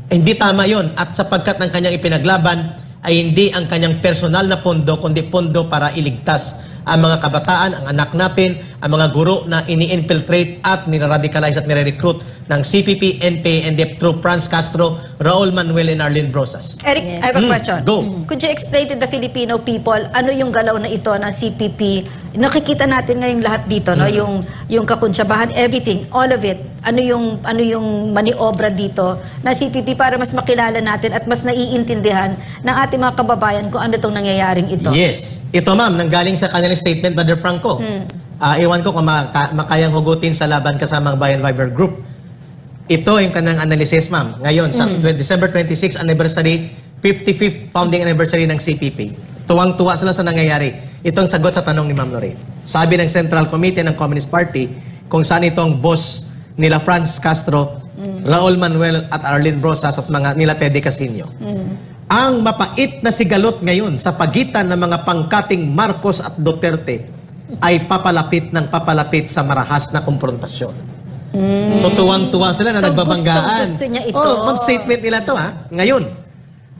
Hindi tama yon. At sapagkat ng kanyang ipinaglaban ay hindi ang kanyang personal na pondo, kundi pondo para iligtas ang mga kabataan, ang anak natin, ang mga guro na ini-infiltrate at nire-radicalize at nire-recruit ng CPP, NPA, NDF through Franz Castro, Raul Manuel, and Arlene Brosas. Eric, Yes. I have a question. Go. Could you explain to the Filipino people ano yung galaw na ito ng CPP? Nakikita natin ngayong lahat dito, no? Yung kakunsyabahan, everything, all of it. Ano yung maniobra dito na CPP para mas makilala natin at mas naiintindihan ng ating mga kababayan kung ano itong nangyayaring ito? Yes. Ito ma'am, nanggaling sa kanilang statement, Brother Franco. Iwan ko kung makayang hugutin sa Laban Kasamang Bayan Viber Group. Ito yung kanang analysis, ma'am. Ngayon, sa December 26 anniversary, 55th founding anniversary ng CPP. Tuwang-tuwa sila sa nangyayari. Itong sagot sa tanong ni Ma'am Lorraine. Sabi ng Central Committee ng Communist Party, kung saan itong boss nila Franz Castro, Raul Manuel at Arlene Brosas at mga nila Teddy Casino. Ang mapait na sigalot ngayon sa pagitan ng mga pangkating Marcos at Duterte ay papalapit sa marahas na konfrontasyon. So tuwang-tuwa sila na So, nagbabanggaan. gusto niya ito. Oh, mag-statement nila to ha. Ngayon,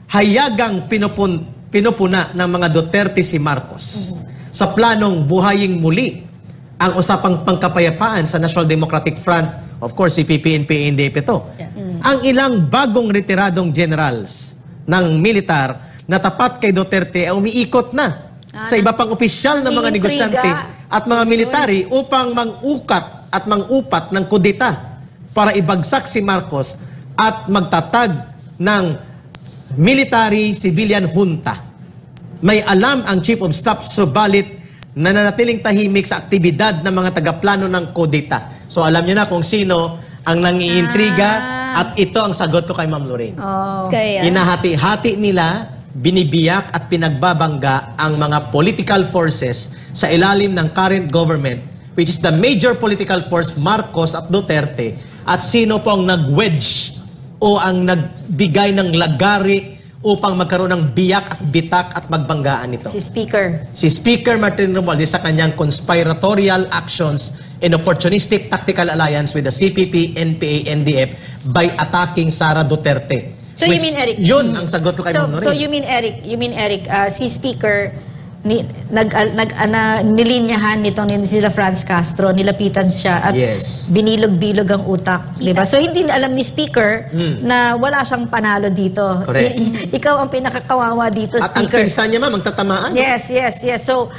hayagang pinupuna ng mga Duterte si Marcos sa planong buhayin muli ang usapang pangkapayapaan sa National Democratic Front, of course, CPP, NPA, NDF ito. Ang ilang bagong retiradong generals ng militar na tapat kay Duterte ay umiikot na sa iba pang opisyal ng mga Intriga. negosyante at mga military upang mangukat at mangupat ng kudeta para ibagsak si Marcos at magtatag ng military-civilian junta. May alam ang Chief of Staff, subalit nananatiling tahimik sa aktibidad ng mga tagaplano ng kudeta. So alam niyo na kung sino ang nangiintriga at ito ang sagot ko kay Ma'am Lorraine. Oh. Kaya, Hinahati-hati nila, binibiyak at pinagbabangga ang mga political forces sa ilalim ng current government, which is the major political force Marcos at Duterte, at sino po ang nag-wedge o ang nagbigay ng lagari upang magkaroon ng biyak at bitak at magbanggaan ito. Si Speaker. Si Speaker Martin Romualdez sa kanyang conspiratorial actions and opportunistic tactical alliance with the CPP, NPA, NDF by attacking Sara Duterte. So you mean, Eric? Yun ang sagot ko kay Ma'am Lorraine. So you mean, Eric, si Speaker, nilinyahan nitong sila Franz Castro, nilapitan siya at Yes. binilog-bilog ang utak, di ba? So hindi alam ni Speaker na wala siyang panalo dito. Correct. Ikaw ang pinakakawawa dito, At ang Speaker. pinsan niya, ma'am, ang tatamaan. Yes. So,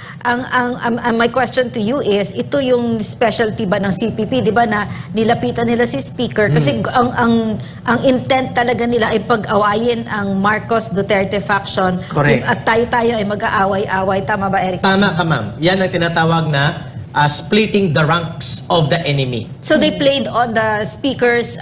my question to you is, ito yung specialty ba ng CPP, di ba, na nilapitan nila si Speaker kasi ang intent talaga nila ay pag-awayin ang Marcos Duterte faction. Correct. At tayo ay mag-aaway-away. Tama ba, Eric? Tama ka, ma'am. Yan ang tinatawag na splitting the ranks of the enemy. So they played on the Speaker's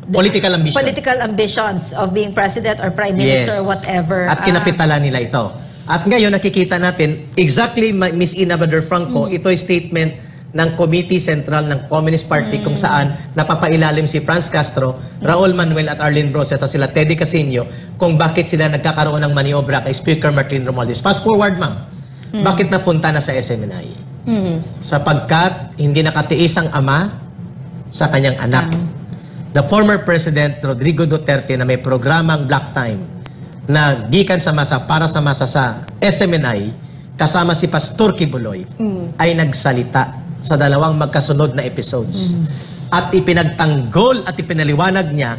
Political ambition. political ambitions of being president or prime minister or whatever. At kinapitala nila ito. At ngayon nakikita natin, exactly Miss Ina Bader Franco, ito ay statement ng Committee Central ng Communist Party kung saan napapailalim si Franz Castro, Raul Manuel at Arlene Brosas at sila Teddy Casino kung bakit sila nagkakaroon ng maniobra kay Speaker Martin Romualdez. Fast forward, ma'am. Bakit napunta na sa SMNI? Sapagkat hindi nakatiis ang ama sa kanyang anak. The former President Rodrigo Duterte na may programang Black Time na gikan sa masa para sa masa sa SMNI kasama si Pastor Kibuloy ay nagsalita sa dalawang magkasunod na episodes. At ipinagtanggol at ipinaliwanag niya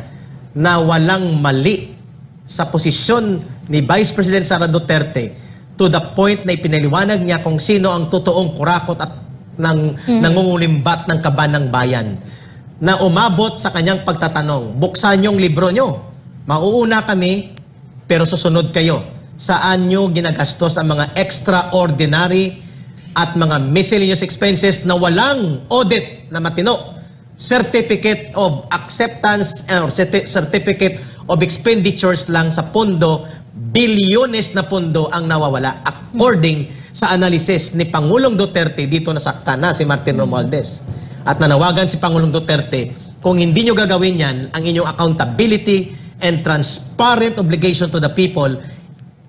na walang mali sa posisyon ni Vice President Sara Duterte to the point na ipinaliwanag niya kung sino ang totoong kurakot at nangungulimbat ng kaban ng bayan. Na umabot sa kanyang pagtatanong, buksan yung libro nyo. Mauuna kami, pero susunod kayo. Saan nyo ginagastos ang mga extraordinary at mga miscellaneous expenses na walang audit na matino. Certificate of acceptance or certificate of expenditures lang sa pondo, bilyones na pondo ang nawawala according sa analysis ni Pangulong Duterte. Dito nasakta na si Martin Romualdez. At nanawagan si Pangulong Duterte, kung hindi nyo gagawin yan, ang inyong accountability and transparent obligation to the people,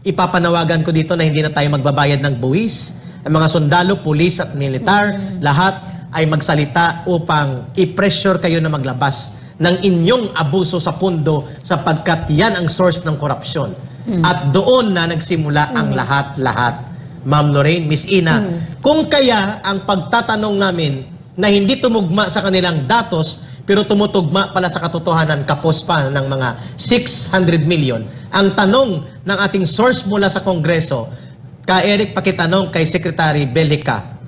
ipapanawagan ko dito na hindi na tayo magbabayad ng buwis. Ang mga sundalo, pulis at militar, lahat ay magsalita upang i-pressure kayo na maglabas ng inyong abuso sa pundo sapagkat yan ang source ng korupsyon. At doon na nagsimula ang lahat-lahat. Ma'am Lorraine, Miss Ina, kung kaya ang pagtatanong namin na hindi tumugma sa kanilang datos pero tumutugma pala sa katotohanan, kapos pa ng mga 600 million. Ang tanong ng ating source mula sa Kongreso, Eric, pakitanong kay Secretary Belica,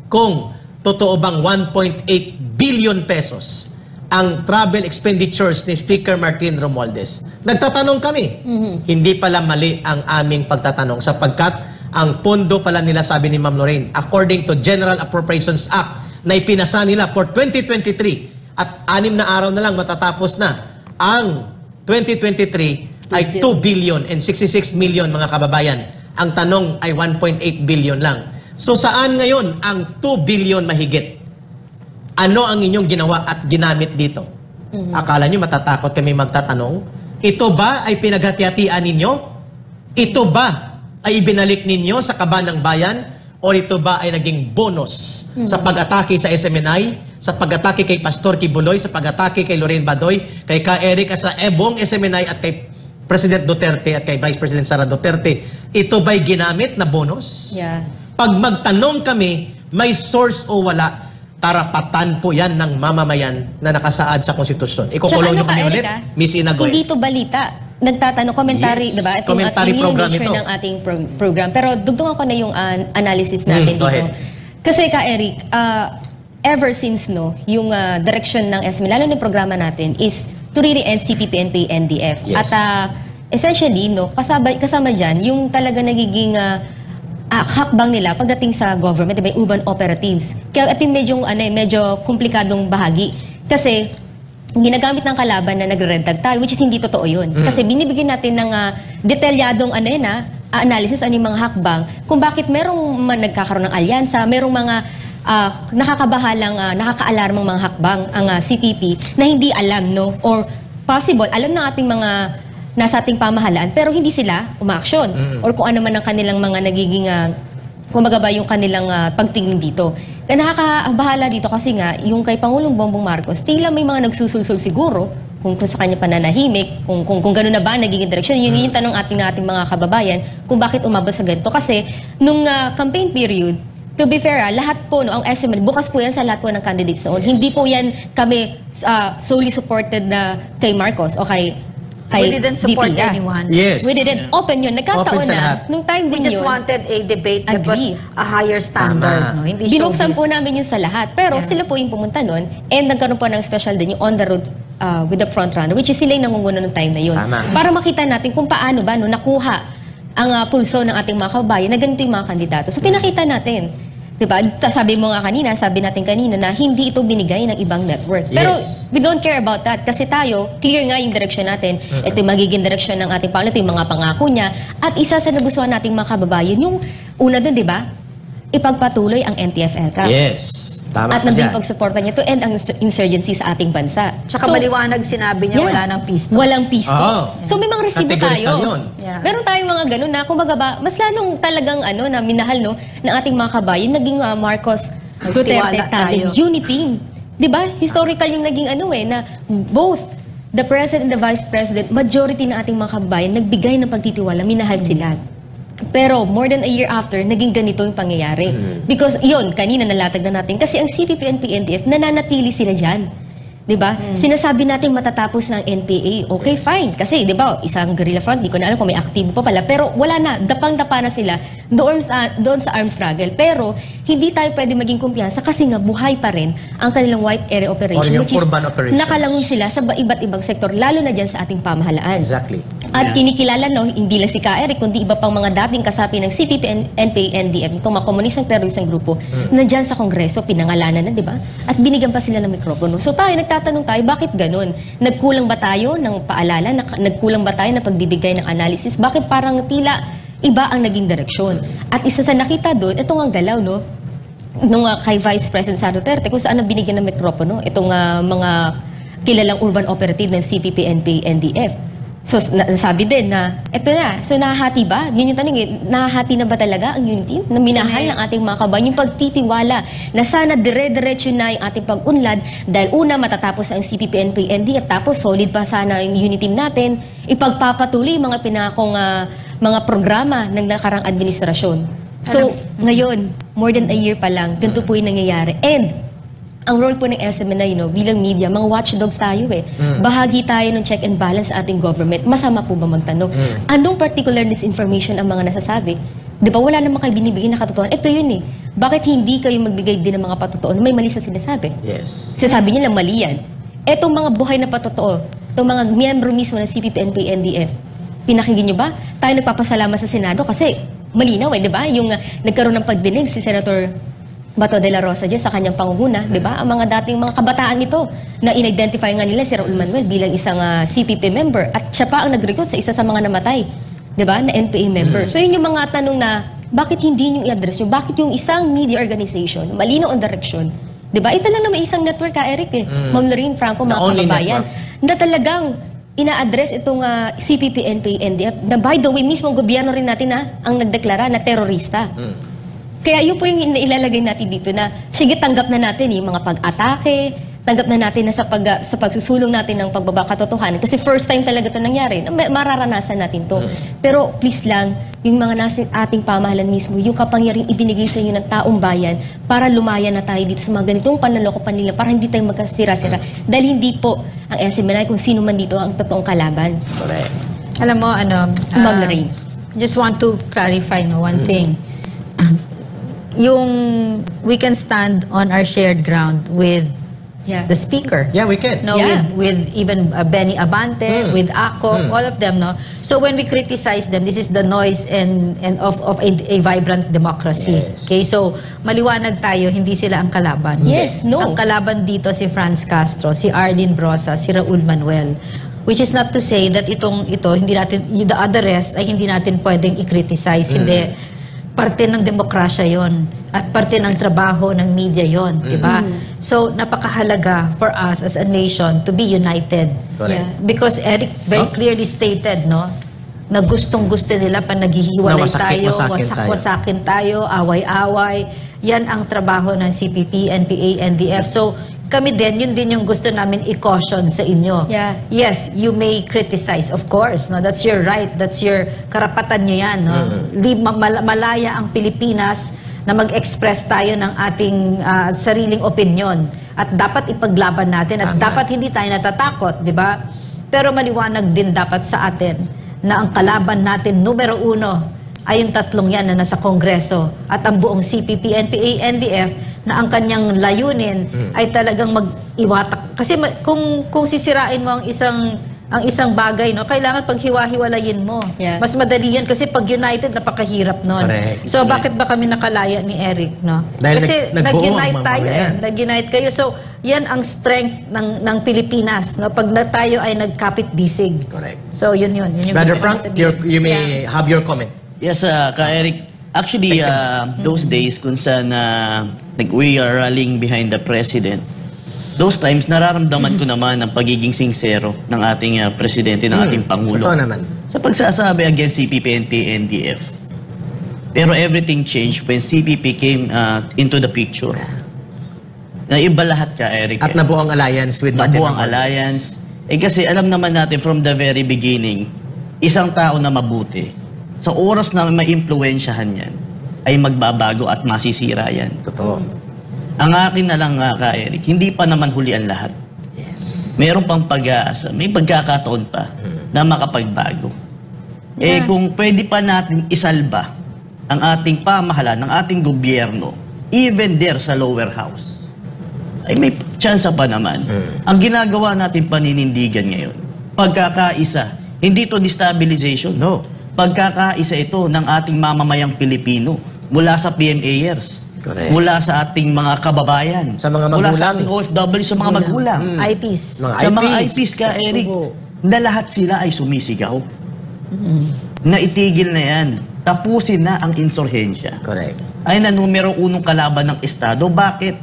kung totoo bang 1.8 billion pesos ang travel expenditures ni Speaker Martin Romualdez. Nagtatanong kami. Hindi pala mali ang aming pagtatanong sapagkat ang pondo pala nila, sabi ni Ma'am Lorraine, according to General Appropriations Act na ipinasa nila for 2023 at 6 na araw na lang matatapos na ang 2023 ay 2 billion and 66 million mga kababayan. Ang tanong ay 1.8 billion lang. So saan ngayon ang 2 billion mahigit? Ano ang inyong ginawa at ginamit dito? Akala nyo matatakot kami magtatanong? Ito ba ay pinaghati-hatian ninyo? Ito ba ay ibinalik ninyo sa kaban ng bayan? O ito ba ay naging bonus sa pag-atake sa SMNI, sa pag-atake kay Pastor Kibuloy, sa pag-atake kay Lorraine Badoy, kay Ka Eric at sa buong SMNI at kay President Duterte at kay Vice President Sara Duterte? Ito ba'y ginamit na bonus? Yeah. Pag magtanong kami, may source o wala, karapatan po yan ng mamamayan na nakasaad sa konstitusyon. Ikukulong nyo kami ulit, Miss Inagoy. Hindi ito balita. Nagtatanong, commentary, Yes, diba? commentary program nature ito. ng ating program. Pero dugtungan ko na yung analysis natin go dito. ahead. Kasi Ka Eric, ever since yung direction ng SME, lalo ng programa natin, is to really end CPP, NPA, NDF. Yes. At essentially, kasama dyan, yung talaga nagiging hakbang nila pagdating sa government, diba, yung urban operatives. Kaya ito yung medyo komplikadong bahagi. Kasi ginagamit ng kalaban na nagre-red tag tayo, which is hindi totoo yun. Kasi binibigyan natin ng detalyadong analysis, yung mga hakbang, kung bakit merong nagkakaroon ng alyansa, merong mga nakakaalarmang mga hakbang ang CPP na hindi alam, no? Or possible, alam ng ating mga nasa ating pamahalaan, pero hindi sila umaaksyon. Or kung ano man ang kanilang mga nagiging, kumbaga ba yung kanilang pagtingin dito. Kaya nakakabahala dito kasi nga, yung kay Pangulong Bongbong Marcos, tila may mga nagsusulsul siguro, kung sa kanya pananahimik, kung gano'n na ba nagiging direksyon. Yun yung tanong ating mga kababayan, kung bakit umabot sa ganito. Kasi nung campaign period, to be fair, lahat po, ang SML, bukas po yan sa lahat po ng candidates noon. Hindi po yan kami solely supported na kay Marcos o kay We didn't support DP, anyone. Yes. We didn't. Open yun. Nagkataon Open sa lahat. na. Nung time We din just yun, wanted a debate that was Agree. a higher standard. Tama. No? Hindi binuksan showbiz. po namin yun sa lahat. Pero sila po yung pumunta nun. And nagkaroon po ng special din yung on the road with the front runner, which is sila yung nangunguna ng time na yun. Tama. Para makita natin kung paano ba nakuha ang pulso ng ating mga kababayan na ganito yung mga kandidato. So pinakita natin. Diba? Sabi natin kanina na hindi ito binigay ng ibang network. Pero Yes. we don't care about that kasi tayo, clear nga yung direction natin. Ito yung magiging direction ng ating Pangulo, ito yung mga pangako niya. At isa sa nagustuhan nating mga kababayan, yung una doon, di ba? Ipagpatuloy ang NTF-ELCAC. Yes. Tama At ka nandun dyan. yung pagsuporta niya to end ang insurgency sa ating bansa. Tsaka maliwanag sinabi niya, wala nang peace talks. Walang peace Oh. talks. So may mga resibo Categorical tayo. yun. Yeah. Meron tayong mga ganun na, kumbaga ba, mas lalong talagang na minahal ng ating mga kabayan, naging Marcos Duterte Nagtiwala tandem tayo. unity. Di ba? Historical yung naging na both the President and the Vice President, majority ng ating mga kabayan, nagbigay ng pagtitiwala, minahal sila. Pero more than a year after, naging ganito yung pangyayari. Because yun, kanina nalatag na natin, kasi ang CPP and PNDF, nananatili sila dyan. Diba? Sinasabi natin matatapos ng NPA. Okay, fine. Kasi, di ba, isang guerrilla front, di ko na alam kung may aktibo pa pala. Pero wala na, dapang-dapa na sila doon sa armed struggle. Pero, hindi tayo pwede maging kumpiyansa kasi nga buhay pa rin ang kanilang white area operation. Or yung which is, urban operations. nakalangoy sila sa iba't ibang sektor, lalo na dyan sa ating pamahalaan. Exactly. At kinikilala, hindi lang si Ka Eric, kundi iba pang mga dating kasapi ng CPP, NPA, NDF, itong mga komunistang teroristang grupo, nandyan sa Kongreso, pinangalanan na, di ba? At binigyan pa sila ng mikropono. So nagtatanong tayo, bakit ganun? Nagkulang ba tayo ng paalala? Nagkulang ba tayo ng pagbibigay ng analysis? Bakit parang tila iba ang naging direksyon? At isa sa nakita doon, itong ang galaw, no? Nung kay Vice President Sara Duterte, kung saan ang binigyan ng mikropono, itong mga kilalang urban operative ng CPP, NPA, NDF. So, sabi din na, eto na, so nahahati ba? Yun yung tanong, nahahati na ba talaga ang unity? Na minahal ng ating mga kabayan, yung pagtitiwala na sana dire-diretso na yung ating pag-unlad dahil una, matatapos ang CPP, NPA, NDF, tapos solid pa sana yung unity natin, ipagpapatuloy yung mga pinakong mga programa ng nakarang administrasyon. So, ngayon, more than a year pa lang, ganito po yung nangyayari. And, ang role po ng SMNI, bilang media, mga watchdogs tayo Bahagi tayo ng check and balance sa ating government. Masama po ba magtanong? Anong particular disinformation ang mga nasasabi? Di ba, wala namang kayo binibigay na katotohanan. Ito yun Bakit hindi kayo magbigay din ng mga patotoo na may mali sa sinasabi? Yes. Sinasabi niya lang mali yan. Etong mga buhay na patotoo, itong mga miyembro mismo ng CPP, NPA, NDF, pinakinggan niyo ba? Tayo nagpapasalamat sa Senado kasi malinaw di ba? Yung nagkaroon ng pagdinig si Senator Bato de la Rosa dyan sa kanyang pangunguna, di ba? Ang mga dating mga kabataan ito na in-identify nga nila si Raul Manuel bilang isang CPP member at siya pa ang nag-recruit sa isa sa mga namatay, di ba? Na NPA member. So yun yung mga tanong na bakit hindi nyo i-address nyo? Bakit yung isang media organization, malinaw ang direction, di ba? Ito lang naman isang network Eric Ma'am Lorraine, Franco, mga kababayan, na talagang ina-address itong CPP, NPA, NDF, na by the way, mismo ang gobyerno rin natin ang nagdeklara na terorista. Kaya yun po yung ilalagay natin dito na, sige, tanggap na natin yung mga pag-atake, tanggap na natin na sa pagsusulong natin ng pagbaba katotohanan. Kasi first time talaga ito nangyari, mararanasan natin to. Pero please lang, yung mga nasa ating pamahalan mismo, yung kapangyarihang ibinigay sa inyo ng taong bayan para lumaya na tayo dito sa mga ganitong panloloko nila, para hindi tayo magkasira-sira. Dahil hindi po ang SMNI kung sino man dito ang totoong kalaban. Correct. Alam mo, Ma'am Lorraine. just want to clarify one thing. Yung we can stand on our shared ground with the speaker. Yeah, we can. With even Benny Abante, with Ako, all of them, So when we criticize them, this is the noise and of a vibrant democracy. Yes. Okay, so maliwanag tayo, hindi sila ang kalaban. Yes, no. Ang kalaban dito si Franz Castro, si Arlene Brosa, si Raul Manuel. Which is not to say that ito, hindi natin, the other rest ay hindi natin pwedeng i-criticize. Hindi. Parte ng demokrasya yon at parte ng trabaho ng media yon, di ba? So, napakahalaga for us as a nation to be united. Correct. Because Eric very clearly stated, na gustong-gusto nila pa naghihiwalay tayo, wasak-wasakin tayo, away-away. Yan ang trabaho ng CPP, NPA, NDF. So, kami din, yun din yung gusto namin i-caution sa inyo. Yeah. Yes, you may criticize, of course. That's your right. That's your karapatan nyo yan. Malaya ang Pilipinas na mag-express tayo ng ating sariling opinion. At dapat ipaglaban natin. At dapat hindi tayo natatakot, di ba? Pero maliwanag din dapat sa atin na ang kalaban natin, numero 1, ay yung tatlong yan na nasa Kongreso. At ang buong CPP, NPA, NDF, na ang kanyang layunin ay talagang mag-iwatak. Kasi kung sisirain mo ang isang bagay, kailangan paghiwa-hiwalayin mo. Yeah. Mas madali yan kasi pag united, napakahirap nun. Correct. So bakit ba kami nakalaya ni Eric? Dahil kasi nag-unite tayo. Nag-unite kayo. So yan ang strength ng Pilipinas. Pag tayo ay nagkapit-bisig. Correct. So yun yung Brother gusto Frank, kong sabihin. you may have your comment. Yes, Ka-Eric. Actually, those days kung saan we are rallying behind the President, those times, nararamdaman ko naman ang pagiging sincero ng ating Presidente, ng ating Pangulo. Totoo naman. Sa pagsasabi against CPP, NPA, NDF. Pero everything changed when CPP came into the picture. Naiba lahat, Ka-Eric. At nabuo ang alliance with Martin Nabuo ang alliance. Kasi alam naman natin from the very beginning, isang tao na mabuti, sa oras na ma-impluwensyahan yan, ay magbabago at masisira yan. Totoo. Ang akin na lang, Ka-Eric, hindi pa naman huli ang lahat. Yes. Meron pang pag-aasa, may pagkakataon pa na makapagbago. Kung pwede pa natin isalba ang ating pamahalaan, ang ating gobyerno, even there sa lower house, ay may chance pa naman. Ang ginagawa natin paninindigan ngayon, pagkakaisa, hindi to destabilization. No. Pagkakaisa ito ng ating mamamayang Pilipino mula sa PMAers, Correct. mula sa ating mga kababayan, Sa mga mula sa magulang. ating OFW, sa mga magulang, IPs. sa mga IPs, Ka-Eric, na lahat sila ay sumisigaw. Na itigil na yan. Tapusin na ang insurhensya. Correct. Ay na numero 1 kalaban ng Estado. Bakit?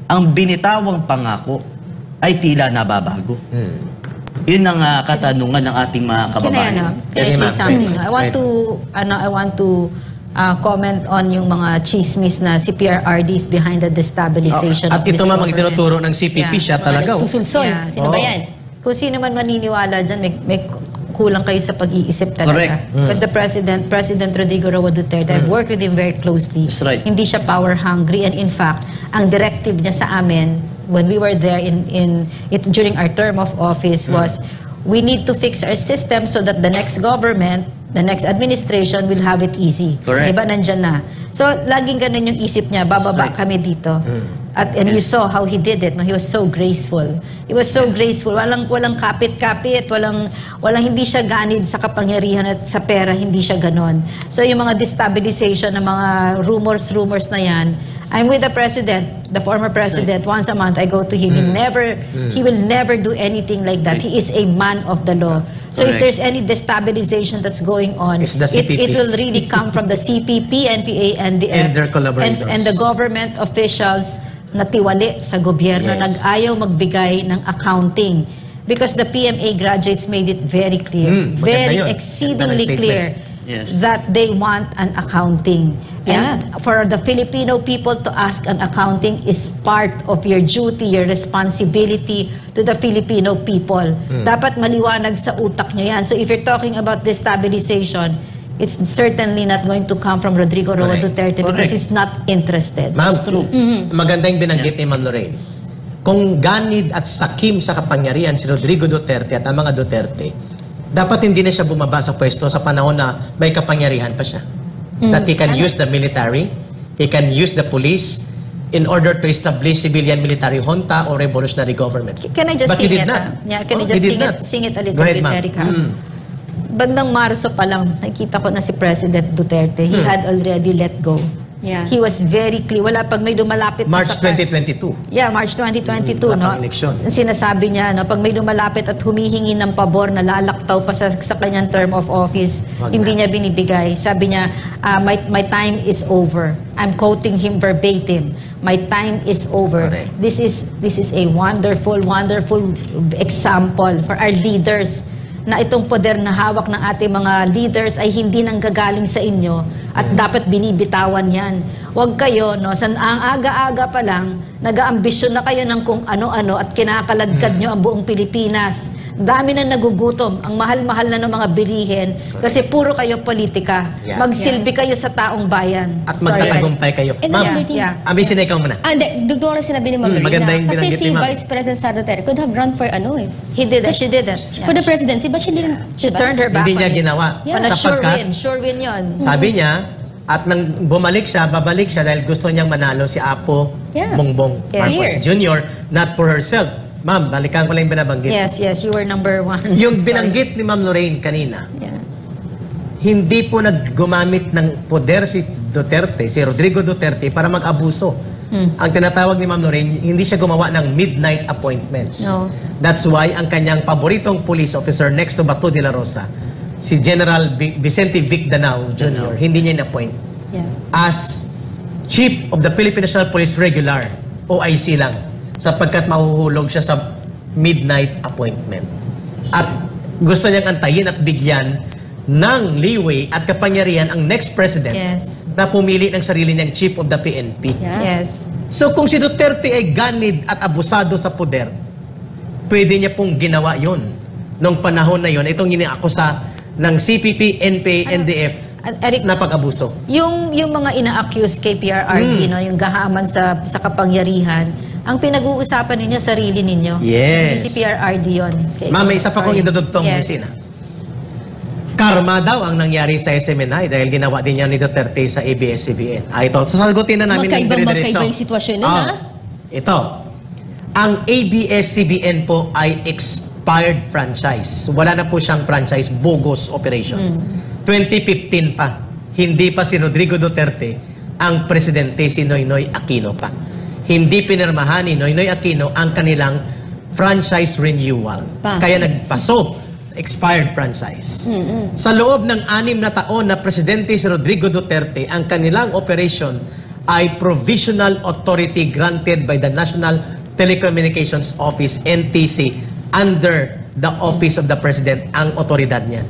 Ang binitawang pangako ay tila nababago. Yun ang katanungan ng ating mga kababayan. Can I say something? I want to comment on yung mga chismis na si PRRD is behind the destabilization At of this ito government. mga itinuturo ng CPP, siya talaga. Susulsol. Yeah. Sino ba yan? Kung sino man maniniwala dyan, may kulang kayo sa pag-iisip talaga. Correct. Because the President Rodrigo Roa Duterte, I've worked with him very closely. That's right. Hindi siya power hungry and in fact, ang directive niya sa amin, when we were there during our term of office was, we need to fix our system so that the next government, the next administration will have it easy. Correct. Diba, nandyan na. So, laging ganun yung isip niya, bababa kami dito. And you saw how he did it. No? He was so graceful. He was so graceful. Walang kapit-kapit. Walang hindi siya ganid sa kapangyarihan at sa pera. Hindi siya ganon. So, yung mga destabilization ng mga rumors na yan, I'm with the president, the former president. Once a month, I go to him. He will never do anything like that. He is a man of the law. So if there's any destabilization that's going on, It's the CPP. it will really come from the CPP, NPA, NDF, And their collaborators. and the government officials na tiwali sa gobyerno, Yes. nag-ayaw magbigay ng accounting. Because the PMA graduates made it very clear, Maganda very yun. exceedingly Ganda ng clear, Yes. that they want an accounting. And for the Filipino people to ask an accounting is part of your duty, your responsibility to the Filipino people. Dapat maliwanag sa utak nyo yan. So if you're talking about destabilization, it's certainly not going to come from Rodrigo Roa Correct. Duterte because he's not interested. Ma'am, maganda yung binanggit ni Ma'am Lorraine. Kung ganid at sakim sa kapangyarihan si Rodrigo Duterte at ang mga Duterte, dapat hindi na siya bumaba sa pwesto sa panahon na may kapangyarihan pa siya. That he can use the military, he can use the police in order to establish civilian military junta or revolutionary government. Can I just But he sing did it? not. Yeah, can I Oh, just he did sing it a little Go ahead, bit, ma'am. Erica? Bandang Marso pa lang, nakita ko na si President Duterte. He had already let go. Yeah. He was very clear. Wala pag may lumalapit na March sa 2022. Yeah, March 2022, no? Batang eleksyon. Sinasabi niya, no, pag may lumalapit at humihingi ng pabor na lalaktaw pa sa kanyang term of office, Wag hindi na. niya binibigay. Sabi niya, my time is over. I'm quoting him verbatim. My time is over. Correct. This is a wonderful example for our leaders na itong poder na hawak ng ating mga leaders ay hindi nanggagaling sa inyo at dapat binibitawan yan. Huwag kayo, no, ang aga-aga pa lang, nag-aambisyon na kayo ng kung ano-ano at kinakaladkad nyo ang buong Pilipinas. Dami na nagugutom, ang mahal-mahal na ng mga bilihin kasi puro kayo politika. Yeah. Magsilbi kayo sa taong bayan. At Sorry. magtatagumpay kayo. And Ma'am, another thing- Yeah. ambisin na ikaw muna. Dugtong lang sinabi ni Ma'am Lorraine maganda yung kasi binanggit si ni Ma'am. Vice President Sara Duterte could have run for He did it. She did it. for the presidency, but she didn't. She diba? turned her back Hindi niya on it. ginawa. Yeah. Wala, Sapagkat, sure win yun. sabi niya, at nang babalik siya dahil gusto niyang manalo si Apo Yeah. Bongbong Yes. Marcos Jr., not for herself. Ma'am, balikan ko lang yung binabanggit. Yes, you were number one. Yung binanggit ni Ma'am Lorraine kanina, Yeah. hindi po naggumamit ng poder si Duterte, si Rodrigo Duterte, para mag-abuso. Ang tinatawag ni Ma'am Lorraine, hindi siya gumawa ng midnight appointments. No. That's why ang kanyang paboritong police officer next to Bato de la Rosa, si General Vicente Vic Danao Jr., hindi niya in-appoint Yeah. as Chief of the Philippine National Police Regular, OIC lang, sapagkat mahuhulog siya sa midnight appointment. At gusto niyang antayin at bigyan ng leeway at kapangyarihan ang next president Yes. na pumili ng sarili niyang Chief of the PNP. Yeah. Yes. So kung si Duterte ay ganid at abusado sa poder, pwede niya pong ginawa yon nung panahon na yon. Itong iniakusa ng CPP, NPA, NDF Eric, na pag-abuso. yung mga ina-accuse kay PRRD, no, yung gahaman sa kapangyarihan, ang pinag-uusapan ninyo, sarili ninyo. Yes. Hindi si PRRD yun. Okay. Ma'am, may isa pa kong Sorry. idudugtong Yes. Messina. Karma daw ang nangyari sa SMNI dahil ginawa din niya ni Duterte sa ABS-CBN. Ito, sasagutin na namin ng dire-diretso. Magkaiba yung sitwasyon nun, ha? Ito, ang ABS-CBN po ay expired franchise. Wala na po siyang franchise, bogus operation. 2015 pa, hindi pa si Rodrigo Duterte ang presidente, si Noynoy Aquino pa. Hindi pinirmahan ni Noynoy Aquino ang kanilang franchise renewal. Bakit? Kaya nagpaso, expired franchise. Sa loob ng 6 na taon na presidente si Rodrigo Duterte, ang kanilang operation ay provisional authority granted by the National Telecommunications Office, NTC, under the Office of the President, ang otoridad niyan.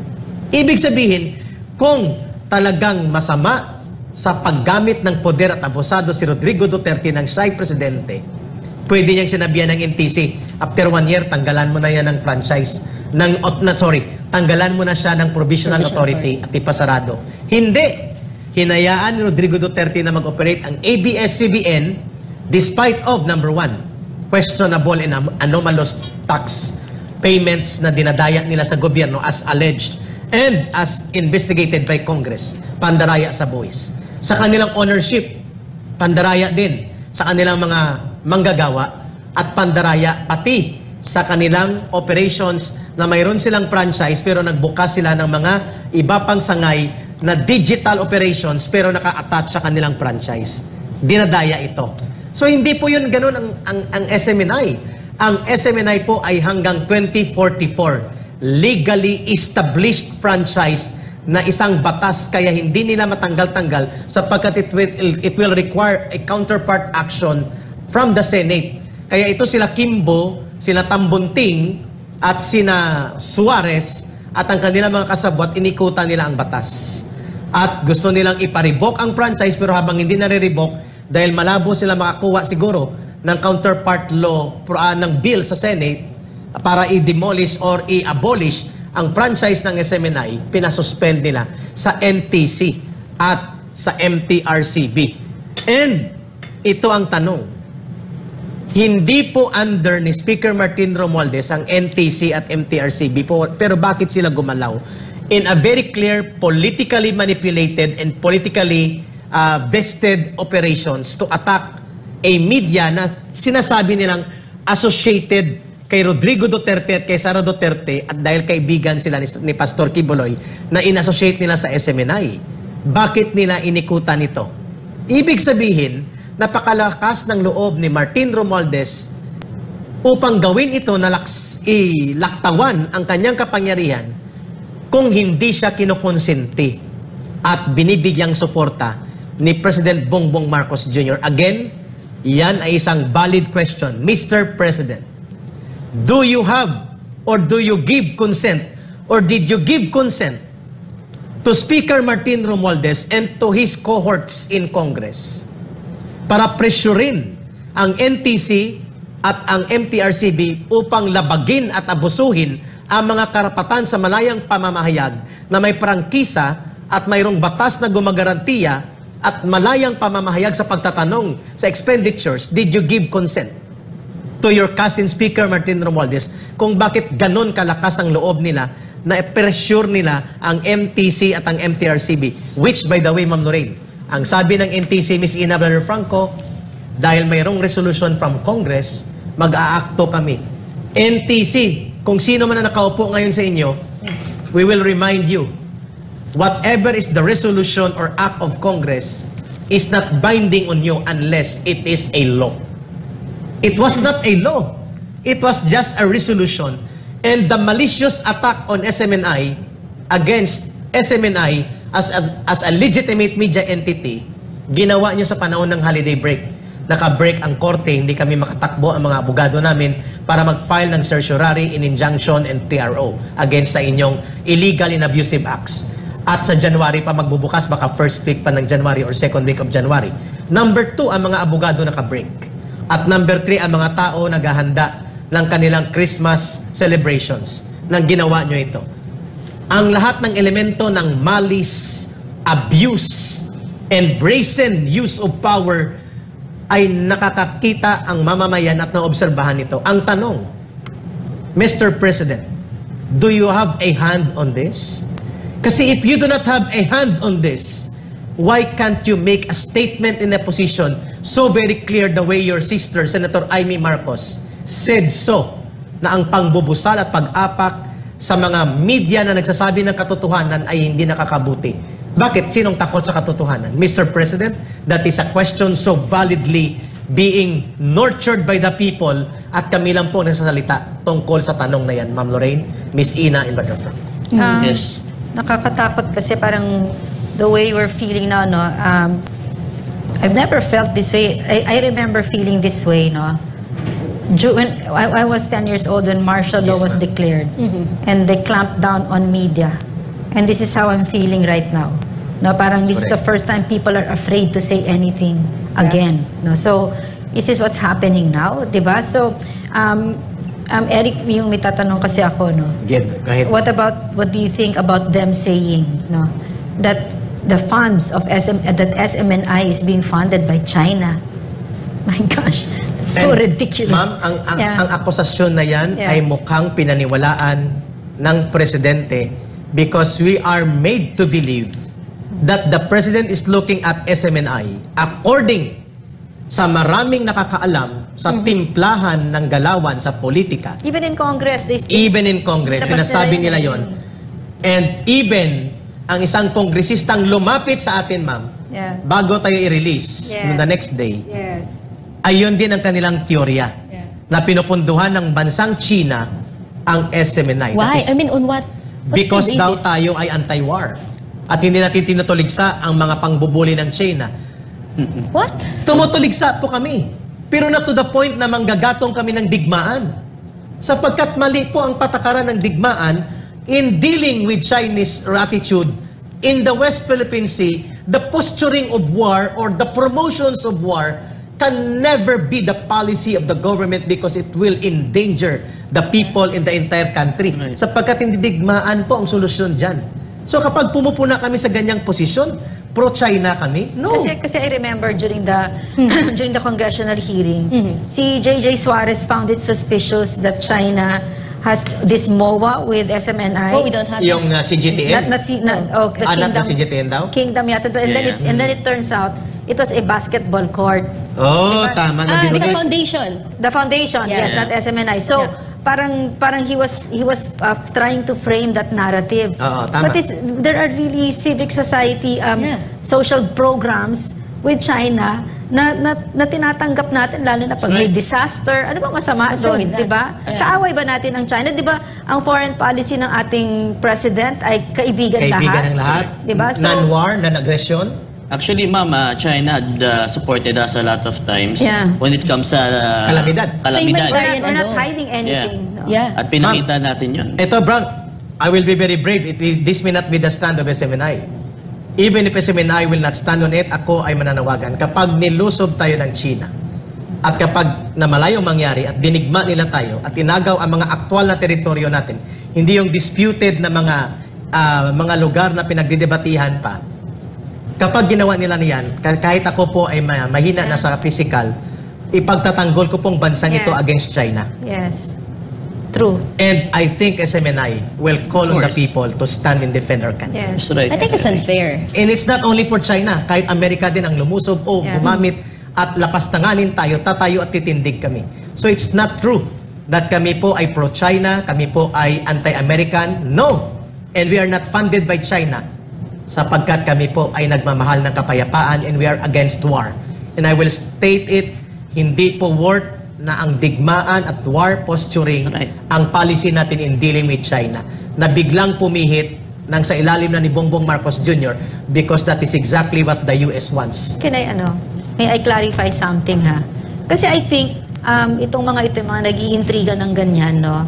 Ibig sabihin, kung talagang masama sa paggamit ng poder at abusado si Rodrigo Duterte ng siya'y presidente, pwede niyang sinabihan ng NTC, after 1 year, tanggalan mo na yan ng franchise. Tanggalan mo na siya ng provisional authority at ipasarado. Hindi. Hinayaan ni Rodrigo Duterte na mag-operate ang ABS-CBN despite of, number 1, questionable and anomalous tax payments na dinadaya nila sa gobyerno as alleged and as investigated by Congress, pandaraya sa buwis. Sa kanilang ownership, pandaraya din sa kanilang mga manggagawa at pandaraya pati sa kanilang operations na mayroon silang franchise pero nagbukas sila ng mga iba pang sangay na digital operations pero naka-attach sa kanilang franchise. Dinadaya ito. So hindi po yun ganun ang SMNI. Ang SMNI po ay hanggang 2044 legally established franchise na isang batas kaya hindi nila matanggal-tanggal sapagkat it will require a counterpart action from the Senate. Kaya ito sila Kimbo, sila Tambunting at sina Suarez at ang kanilang mga kasabwat, inikutan nila ang batas. At gusto nilang iparibok ang franchise pero habang hindi nare-revoke dahil malabo sila makakuha siguro ng counterpart law ng bill sa Senate para i-demolish or i-abolish ang franchise ng SMNI, pinasuspend nila sa NTC at sa MTRCB. And ito ang tanong, hindi po under ni Speaker Martin Romualdez ang NTC at MTRCB po, pero bakit sila gumalaw? In a very clear, politically manipulated and politically vested operations to attack a media na sinasabi nilang associated kay Rodrigo Duterte at kay Sara Duterte at dahil kaibigan sila ni Pastor Quiboloy na in-associate nila sa SMNI. Bakit nila inikutan ito? Ibig sabihin, napakalakas ng loob ni Martin Romualdez upang gawin ito na ilaktawan ang kanyang kapangyarihan kung hindi siya kinukonsente at binibigyang suporta ni President Bongbong Marcos Jr. Again, yan ay isang valid question. Mr. President, do you have or do you give consent or did you give consent to Speaker Martin Romualdez and to his cohorts in Congress para presyurin ang NTC at ang MTRCB upang labagin at abusuhin ang mga karapatan sa malayang pamamahayag na may prangkisa at mayroong batas na gumagarantiya at malayang pamamahayag sa pagtatanong sa expenditures? Did you give consent to your cousin Speaker Martin Romualdez kung bakit ganon kalakas ang loob nila na i-pressure nila ang MTC at ang MTRCB? Which, by the way, Ma'am Lorraine, ang sabi ng NTC, Ms. Ina Blanner Franco, dahil mayroong resolution from Congress, mag-aakto kami. NTC, kung sino man na nakaupo ngayon sa inyo, we will remind you, whatever is the resolution or act of Congress is not binding on you unless it is a law. It was not a law. It was just a resolution. And the malicious attack on SMNI against SMNI as a legitimate media entity, ginawa nyo sa panahon ng holiday break. Naka-break ang korte, hindi kami makatakbo ang mga abogado namin para mag-file ng certiorari in injunction and TRO against sa inyong illegal and abusive acts. At sa January pa magbubukas, baka first week pa ng January or second week of January. Number 2, ang mga abogado naka-break. At number 3, ang mga tao naghahanda ng kanilang Christmas celebrations nang ginawa nyo ito. Ang lahat ng elemento ng malice, abuse, and brazen use of power ay nakakakita ang mamamayan at naobserbahan ito. Ang tanong, Mr. President, do you have a hand on this? Kasi if you do not have a hand on this, why can't you make a statement in a position so very clear the way your sister, Senator Amy Marcos, said so, na ang pangbubusal at pag-apak sa mga media na nagsasabi ng katotohanan ay hindi nakakabuti? Bakit? Sinong takot sa katotohanan? Mr. President, that is a question so validly being nurtured by the people at kami lang po nagsasalita tungkol sa tanong na yan. Ma'am Lorraine, Miss Ina, and Brother Frank. Yes. Nakakatakot kasi parang the way we're feeling now, no? I've never felt this way. I remember feeling this way, no? When I was 10 years old when martial law was declared and they clamped down on media. And this is how I'm feeling right now. No, parang this is the first time people are afraid to say anything again. No, so this is what's happening now, 'di ba? So Eric, yung may tatanong kasi ako, no. Go ahead. What do you think about them saying, no, that the funds of that SMNI is being funded by China? My gosh, So And, ridiculous. Ma'am, Yeah. ang akusasyon na yan Yeah. ay mukhang pinaniwalaan ng presidente because we are made to believe that the president is looking at SMNI according sa maraming nakakaalam sa timplahan ng galawan sa politika. Even in Congress, they still... Even in Congress, Labas sinasabi nila nila yon. And even ang isang kongresistang lumapit sa atin, ma'am, Yeah. bago tayo i-release Yes. the next day, Yes. ayun din ang kanilang teorya Yeah. na pinupunduhan ng bansang China ang SMNI. That Why? is I mean, on what? What's because the daw basis? tayo ay anti-war at hindi natin tinutuligsa ang mga pangbubuli ng China. What? Tumutuligsa po kami. Pero not to the point na manggagatong kami ng digmaan. Sapagkat mali po ang patakaran ng digmaan in dealing with Chinese attitude in the West Philippine Sea, the posturing of war or the promotions of war can never be the policy of the government because it will endanger the people in the entire country. Sapagkat hindi digmaan po ang solusyon dyan. So kapag pumupuna kami sa ganyang posisyon, pro-China kami? No. Kasi I remember during the during the congressional hearing, si J.J. Suarez found it suspicious that China has this MOA with SMNI. Oh, we don't have Yung that. CGTN? The not kingdom. na CGTN daw? Kingdom yata. And then it turns out it was a basketball court. Oh, tama na Sa dinugis. foundation. The foundation, Yeah. yes, not SMNI. So, Yeah. parang he was trying to frame that narrative. Oo, tama. But there are really civic society Yeah. social programs with China na tinatanggap natin lalo na pag may Right. disaster. Ano bang masama What's wrong doon, with that? 'di ba? Yeah. Kaaway ba natin ang China? 'Di ba? Ang foreign policy ng ating president ay kaibigan Kaibigan ng lahat. 'Di ba? So, Non-war, non-aggression. Actually, ma'am, China had supported us a lot of times Yeah. when it comes sa Kalamidad. kalamidad. we're not hiding anything. No? Yeah. At pinakita natin yun. Ito, Brown, I will be very brave. This may not be the stand of SMNI. Even if SMNI will not stand on it, ako ay mananawagan. Kapag nilusob tayo ng China, at kapag na malayong mangyari at dinigma nila tayo at inagaw ang mga aktwal na teritoryo natin, hindi yung disputed na mga lugar na pinagdidebatihan pa, kapag ginawa nila niyan, kahit ako po ay mahina na sa physical, ipagtatanggol ko pong bansang ito Yes. against China. Yes. True. And I think SMNI will call Of on the course. people to stand and defend our country. Yes. That's right. I think it's unfair. And it's not only for China, kahit Amerika din ang lumusob o Yeah. gumamit at lapastanganin tayo, tatayo at titindig kami. So it's not true that kami po ay pro-China, kami po ay anti-American. No! And we are not funded by China sapagkat kami po ay nagmamahal ng kapayapaan and we are against war. And I will state it, hindi po worth na ang digmaan at war posturing Right. ang policy natin in dealing with China na biglang pumihit nang sa ilalim na ni Bongbong Marcos Jr. because that is exactly what the US wants. May I clarify something ha? Kasi I think, itong mga nag-iintriga ng ganyan, no?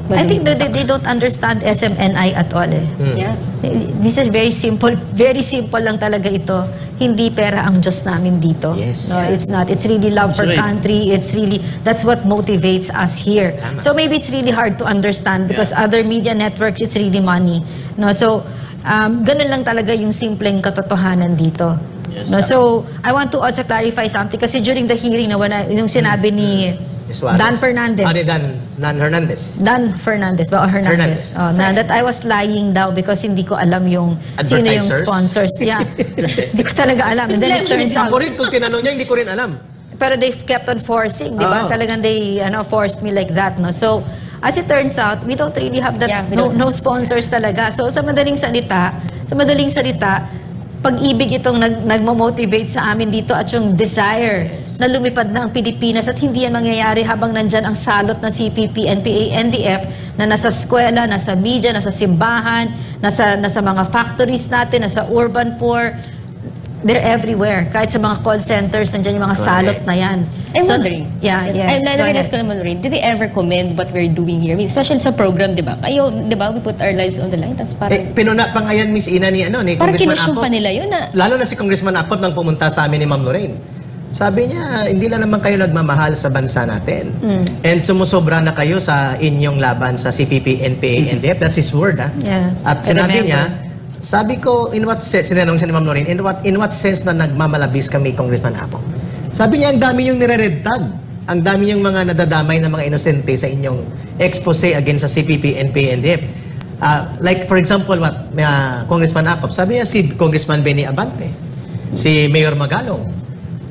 I think that they don't understand SMNI at all eh. Yeah. This is very simple lang talaga ito. Hindi pera ang Diyos namin dito. Yes. No, it's not. It's really love for That's right. country. That's what motivates us here. Tama. So maybe it's really hard to understand because other media networks, it's really money. No, so ganun lang talaga yung simpleng katotohanan dito. Yes, No, tama. so I want to also clarify something kasi during the hearing na yung sinabi ni Suarez. Dan Fernandez. Dan Hernandez. Dan Fernandez ba o Hernandez? Hernandez. Oh, na that I was lying daw because hindi ko alam yung sino yung Advertisers? sponsors. Yeah. Hindi ko talaga alam. And then it turns out, Ako rin, kung tinanong niya, hindi ko rin alam. pero they've kept on forcing, di ba? Oo. Talagang they forced me like that, no? So, as it turns out, we don't really have that, Yeah, we don't. no sponsors talaga. So, sa madaling salita, pag-ibig itong nagmo-motivate sa amin dito at yung desire na lumipad na ang Pilipinas at hindi yan mangyayari habang nandyan ang salot ng CPP, NPA, NDF na nasa eskwela, nasa media, nasa simbahan, nasa mga factories natin, nasa urban poor. They're everywhere. Kahit sa mga call centers, nandyan yung mga salot na yan. I'm So, wondering. Yeah, yes. And Go narinig ahead. ko naman rin, did they ever commend what we're doing here? I mean, especially sa program, di ba? Kayo, di ba, we put our lives on the line. Tapos parang, Pinuna pa nga yan, Miss Ina, ni parang Congressman kinasyon Acop. pa nila yun na, Lalo na si Congressman Acop nang pumunta sa amin ni Ma'am Lorraine. Sabi niya, hindi lang naman kayo nagmamahal sa bansa natin. And sumusobra na kayo sa inyong laban sa CPP, NPA, NDF. That's his word, ha? Yeah. At I sinabi remember. niya, sabi ko, in what sense, sinanong si Ma'am Lorraine, in what sense na nagmamalabis kami, Congressman Acop? Sabi niya, ang dami yung nire-red tag. ang dami yung mga nadadamay na mga inosente sa inyong expose against sa CPP, NPA, NDF. Like for example, Congressman Acop, sabi niya si Congressman Benny Abante, si Mayor Magalong,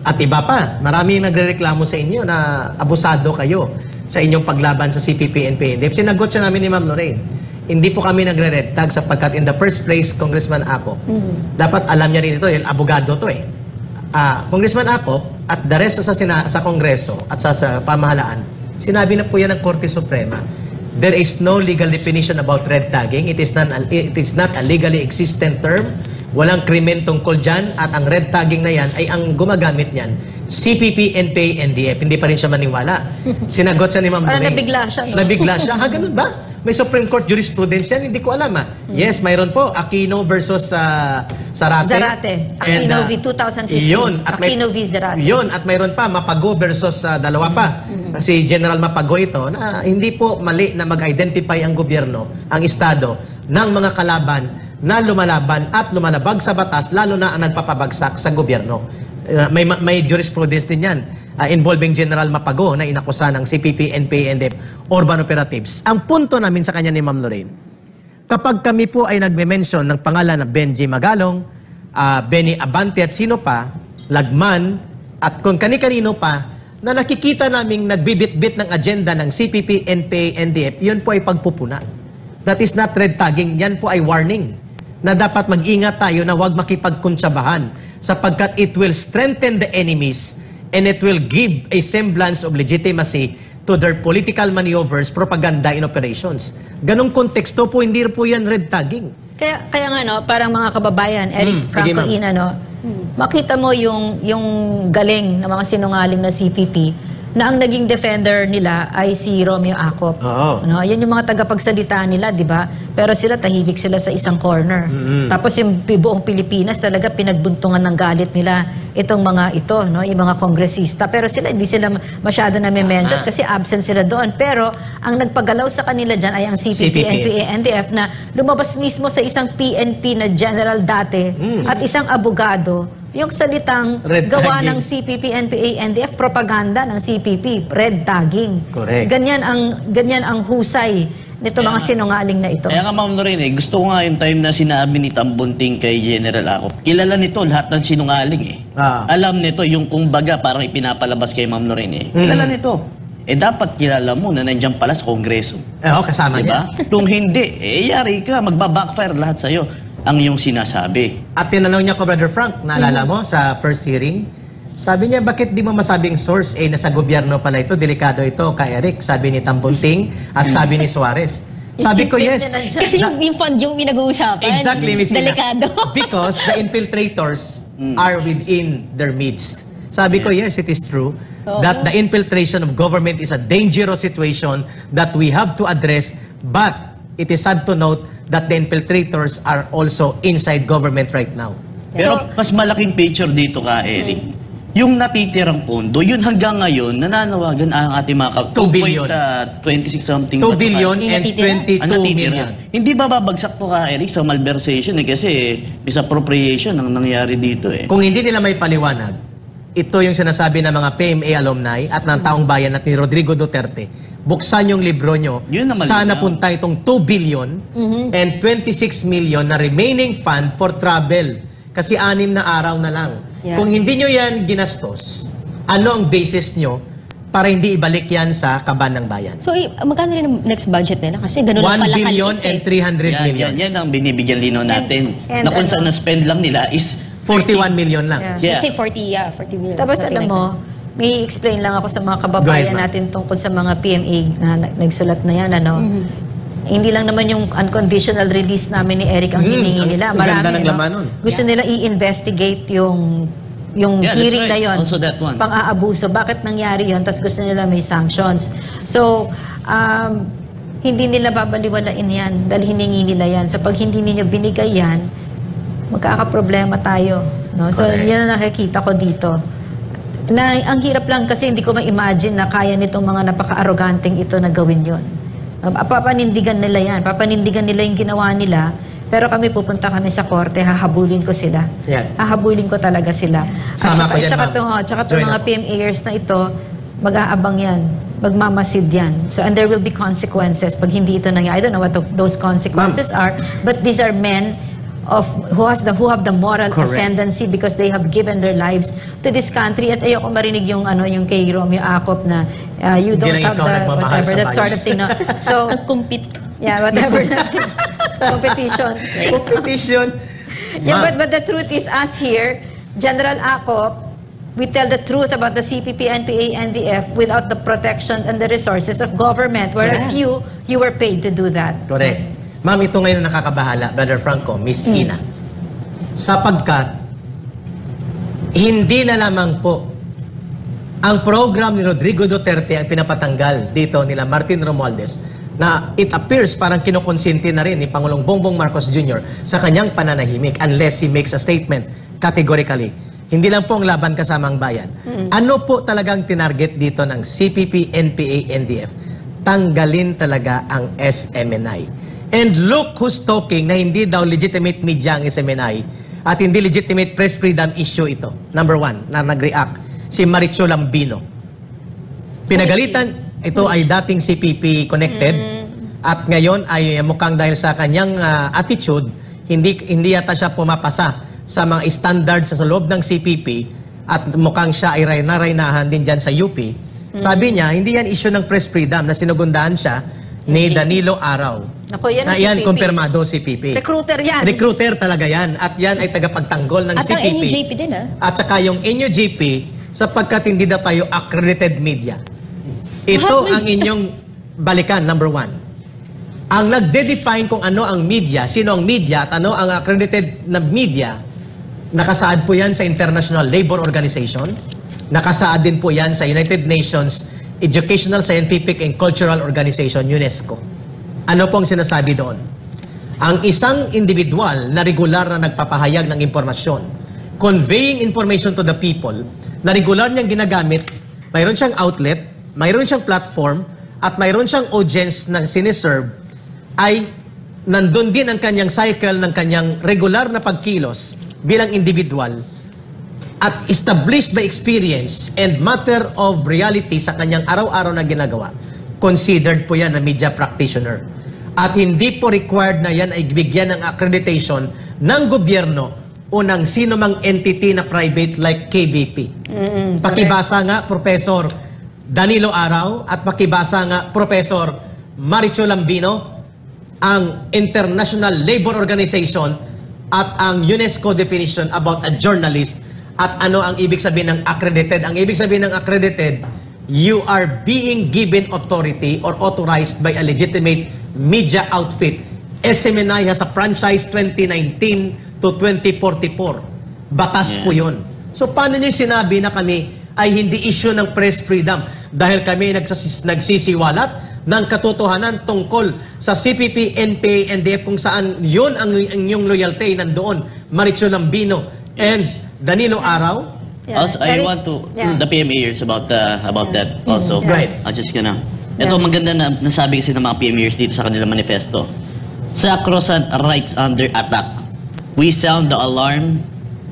at iba pa. Marami yung nagrereklamo sa inyo na abusado kayo sa inyong paglaban sa CPP, NPA, NDF. Sinagot siya namin ni Ma'am Lorraine. Hindi po kami nagre-red tag sapagkat in the first place, Congressman Acop, dapat alam niya rin ito, yung abogado to eh. Congressman Acop at the rest sa Kongreso at sa pamahalaan, sinabi na po yan ng Korte Suprema. There is no legal definition about red tagging. It is not a legally existent term. Walang krimen tungkol dyan. At ang red tagging na yan ay ang gumagamit niyan CPP, NPA, NDF. Hindi pa rin siya maniwala. Sinagot siya ni Ma'am Parang Lorraine. nabigla siya. No? Nabigla siya. Ganun ba? May Supreme Court jurisprudence yan? Hindi ko alam Yes, mayroon po. Aquino versus Zarate. Zarate. Aquino v. 2015. Yun. Aquino v. Zarate. Yun. At mayroon pa, Mapago versus dalawa pa. Si General Mapago ito, na hindi po mali na mag-identify ang gobyerno, ang Estado, ng mga kalaban na lumalaban at lumalabag sa batas, lalo na ang nagpapabagsak sa gobyerno. May jurisprudence din yan involving General Mapago na inakusa ng CPP, NPA, NDF, urban operatives. Ang punto namin sa kanya ni Ma'am Lorraine, kapag kami po ay nagme-mention ng pangalan ng Benji Magalong, Benny Abante at sino pa, Lagman, at kung kani-kanino pa, na nakikita naming nagbibit-bit ng agenda ng CPP, NPA, NDF, yun po ay pagpupuna. That is not red tagging, yan po ay warning na dapat mag-ingat tayo na huwag makipagkuntsabahan sapagkat it will strengthen the enemies and it will give a semblance of legitimacy to their political maneuvers, propaganda, and operations. Ganong konteksto po, hindi po yan red tagging. Kaya nga, no, parang mga kababayan, Eric Franco Ina, no, makita mo yung galing ng mga sinungaling na CPP na ang naging defender nila ay si Romeo Acop. Oo. No, yan yung mga tagapagsalita nila, di ba? Pero sila, tahimik sila sa isang corner. Tapos yung buong Pilipinas talaga pinagbuntungan ng galit nila itong mga ito, no, yung mga kongresista. Pero sila, hindi sila masyado na-mention kasi absent sila doon. Pero ang nagpagalaw sa kanila dyan ay ang CPP, NPA, NDF na lumabas mismo sa isang PNP na general dati at isang abogado. Yung salitang red gawa tagging ng CPP, NPA, NDF, propaganda ng CPP, red tagging. Correct. Ganyan ang husay nito mga sinungaling na ito. Kaya nga Ma'am Lorraine, gusto ko nga yung time na sinabi ni Tambunting kay General Acop. Kilala nito lahat ng sinungaling Alam nito yung kumbaga parang ipinapalabas kay Ma'am Lorraine Kilala nito. Dapat kilala mo na nandiyan pala sa Kongreso. Kasama diba? niya. Kung hindi, yari ka, magbabackfire lahat sa'yo ang iyong sinasabi. At tinanong niya ko, Brother Frank, naalala mo sa first hearing? Sabi niya, bakit di mo masabing source? Nasa gobyerno pala ito, delikado ito kay Eric, sabi ni Tambunting at sabi ni Suarez. Sabi ko, yes. Kasi yung fund yung pinag-uusapan. Exactly, Miss Ina. Delikado. Because the infiltrators are within their midst. Sabi ko, yes, it is true that the infiltration of government is a dangerous situation that we have to address, but it is sad to note that the infiltrators are also inside government right now. Pero mas malaking picture dito ka, Eric. Yung natitirang pondo, yun hanggang ngayon, nananawagan ang ating mga 2 billion. 26 something. 2 billion and natitira. 22 million. Hindi ba babagsak to ka, Eric, sa malversation kasi misappropriation ang nangyari dito Kung hindi nila may paliwanag, ito yung sinasabi ng mga PMA alumni at ng taong bayan at ni Rodrigo Duterte. Buksan yung libro nyo. Yun naman Sana yun, punta itong 2 billion and 26 million na remaining fund for travel. Kasi 6 na araw na lang. Yeah. Kung hindi nyo yan ginastos, ano ang basis nyo para hindi ibalik yan sa kaban ng bayan? So, magkano rin ang next budget nila? Kasi ganun lang 1 pala billion kaliit and 300 million. Yan ang binibigyan linaw natin. And na kung saan na-spend lang nila is 41 million lang. Yeah. Let's say 40 million. Tapos 49 alam mo, may explain lang ako sa mga Go kababayan ahead, ma'am. natin tungkol sa mga PMA na nagsulat na yan, Hindi lang naman yung unconditional release namin ni Eric ang hiningi nila. ang ganda ng no? laman nun. Gusto nila i-investigate yung Yeah, hearing that's right. na yon. Also that one. Pang-aabuso. Bakit nangyari yon? Tapos gusto nila may sanctions. So, hindi nila babaliwalain yan dahil hiningi nila yan. So, pag hindi ninyo binigay yan, magkakaproblema tayo. No? So, Correct. yan ang nakikita ko dito. Na, ang hirap lang kasi hindi ko ma-imagine na kaya nitong mga napaka-arroganting ito na gawin yon. Papanindigan nila yan. Papanindigan nila yung ginawa nila. Pero pupunta kami sa korte, hahabulin ko sila. Yan. Hahabulin ko talaga sila. Sama ko yan, ma'am. Tsaka itong Join mga ako. PMAers na ito, mag-aabang yan, magmamasid yan. So, and there will be consequences pag hindi ito nangyari. I don't know what those consequences are, but these are men who have the moral ascendancy because they have given their lives to this country. At ayoko marinig yung kay Romeo Acop na you don't have the whatever, that sort of thing. No? So, Nag-compete. yeah, whatever that thing. Competition. Competition. Yeah, but the truth is, us here, General Acop, we tell the truth about the CPP, NPA, NDF without the protection and the resources of government. Whereas you were paid to do that. Correct. Ma'am, ito ngayon ang nakakabahala, Brother Franco, Miss Ina. Sapagkat, hindi na lamang po ang program ni Rodrigo Duterte ang pinapatanggal dito nila Martin Romualdez na it appears parang kinukonsinti na rin ni Pangulong Bongbong Marcos Jr. sa kanyang pananahimik unless he makes a statement categorically. Hindi lang po ang laban kasama ang bayan. Ano po talagang tinarget dito ng CPP, NPA, NDF? Tanggalin talaga ang SMNI. And look who's talking na hindi daw legitimate media ang SMNI at hindi legitimate press freedom issue ito. Number one, na nag-react, si Maricho Lambino. Pinagalitan, ito ay dating CPP connected at ngayon ay mukhang dahil sa kanyang attitude, hindi yata siya pumapasa sa mga standards sa loob ng CPP at mukhang siya ay raynahan din dyan sa UP. Sabi niya, hindi yan issue ng press freedom na sinugundahan siya ni Danilo Araw. Ako, yan na yan, kumpirmado CPP. Recruiter yan. Recruiter talaga yan. At yan ay tagapagtanggol ng At CPP. ang NUJP din, At saka yung NUJP, sapagkat hindi na tayo accredited media. Ito ang inyong balikan, number one. Ang nagde-define kung ano ang media, sino ang media, at ano ang accredited na media, nakasaad po yan sa International Labor Organization, nakasaad din po yan sa United Nations Educational, Scientific, and Cultural Organization, UNESCO. Ano pong sinasabi doon? Ang isang individual na regular na nagpapahayag ng impormasyon, conveying information to the people, na regular niyang ginagamit, mayroon siyang outlet, mayroon siyang platform, at mayroon siyang audience na siniserve, ay nandun din ang kanyang cycle ng kanyang regular na pagkilos bilang individual at established by experience and matter of reality sa kanyang araw-araw na ginagawa, considered po yan na media practitioner. At hindi po required na yan ay bigyan ng accreditation ng gobyerno o ng sino mang entity na private like KBP. Pakibasa nga, Professor Danilo Araw, at pakibasa nga, Professor Maricho Lambino, ang International Labor Organization at ang UNESCO definition about a journalist. At ano ang ibig sabihin ng accredited? Ang ibig sabihin ng accredited, you are being given authority or authorized by a legitimate media outfit. SMNI has a franchise 2019 to 2044. Batas po yun. So paano niyo sinabi na kami ay hindi issue ng press freedom dahil kami nagsisiwalat ng katotohanan tungkol sa CPP, NPA, NDF kung saan yun ang inyong loyalty nandoon, Maricho Lambino and Danilo Araw. Yeah. Also, I want to the PMAers about that also. Right. I'm just gonna. Ito maganda na nasabi kasi ng mga PMAers dito sa kanilang manifesto. Sacrosanct rights under attack. We sound the alarm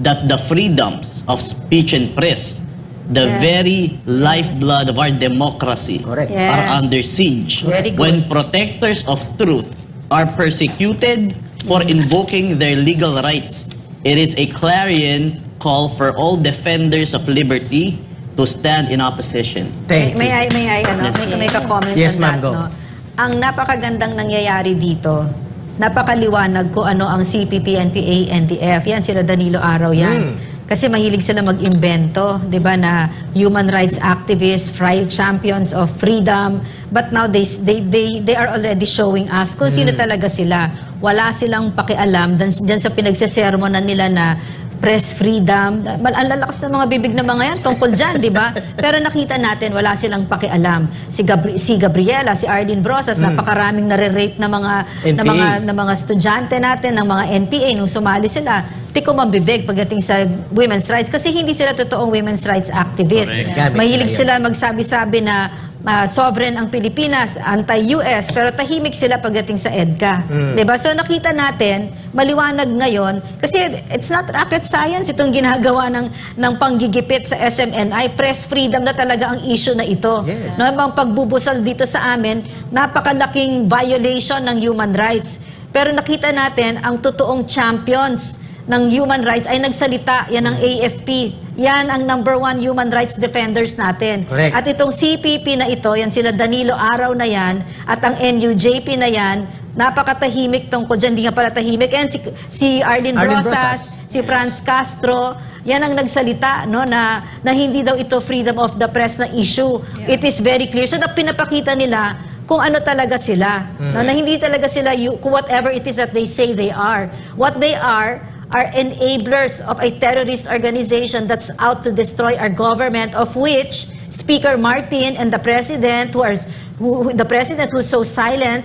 that the freedoms of speech and press, the very lifeblood of our democracy, Correct. are under siege. Very good. When protectors of truth are persecuted for invoking their legal rights, it is a clarion call for all defenders of liberty to stand in opposition. Thank you. May I make a comment Yes, on ma'am, that? go. No? Ang napakagandang nangyayari dito, napakaliwanag ko ano ang CPP, NPA, NDF. Yan sila Danilo Araw yan. Kasi mahilig sila mag-imbento, 'di ba, na human rights activists, champions of freedom. But now they are already showing us kung sino talaga sila. Wala silang pakialam diyan sa pinagsesermonan nila na press freedom. Ang lalakas ng mga bibig ng mga yan tungkol dyan, di ba? Pero nakita natin, wala silang pakialam. Si Gabriela, si Arlene Brosas, napakaraming nare-rape na mga estudyante natin, ng mga NPA, nung sumali sila. Tikom ang bibig pagdating sa women's rights kasi hindi sila totoong women's rights activist. Correct. Mahilig sila magsabi-sabi na sovereign ang Pilipinas, anti-US, pero tahimik sila pagdating sa EDCA. Diba? So nakita natin, maliwanag ngayon, kasi it's not rocket science itong ginagawa ng panggigipit sa SMNI. Press freedom na talaga ang issue na ito. Yes. No, ang pagbubusal dito sa amin, napakalaking violation ng human rights. Pero nakita natin, ang totoong champions ng human rights ay nagsalita. Yan ang AFP. Yan ang #1 human rights defenders natin. Correct. At itong CPP na ito, yan sila Danilo Araw na yan, at ang NUJP na yan, napakatahimik tungkol dyan, hindi nga pala tahimik. And si Arlene Brosas, si Franz Castro, yan ang nagsalita, no, na hindi daw ito freedom of the press na issue. It is very clear. So pinapakita nila kung ano talaga sila. No, na hindi talaga sila whatever it is that they say they are. What they are enablers of a terrorist organization that's out to destroy our government, of which Speaker Martin and the President, the President who's so silent,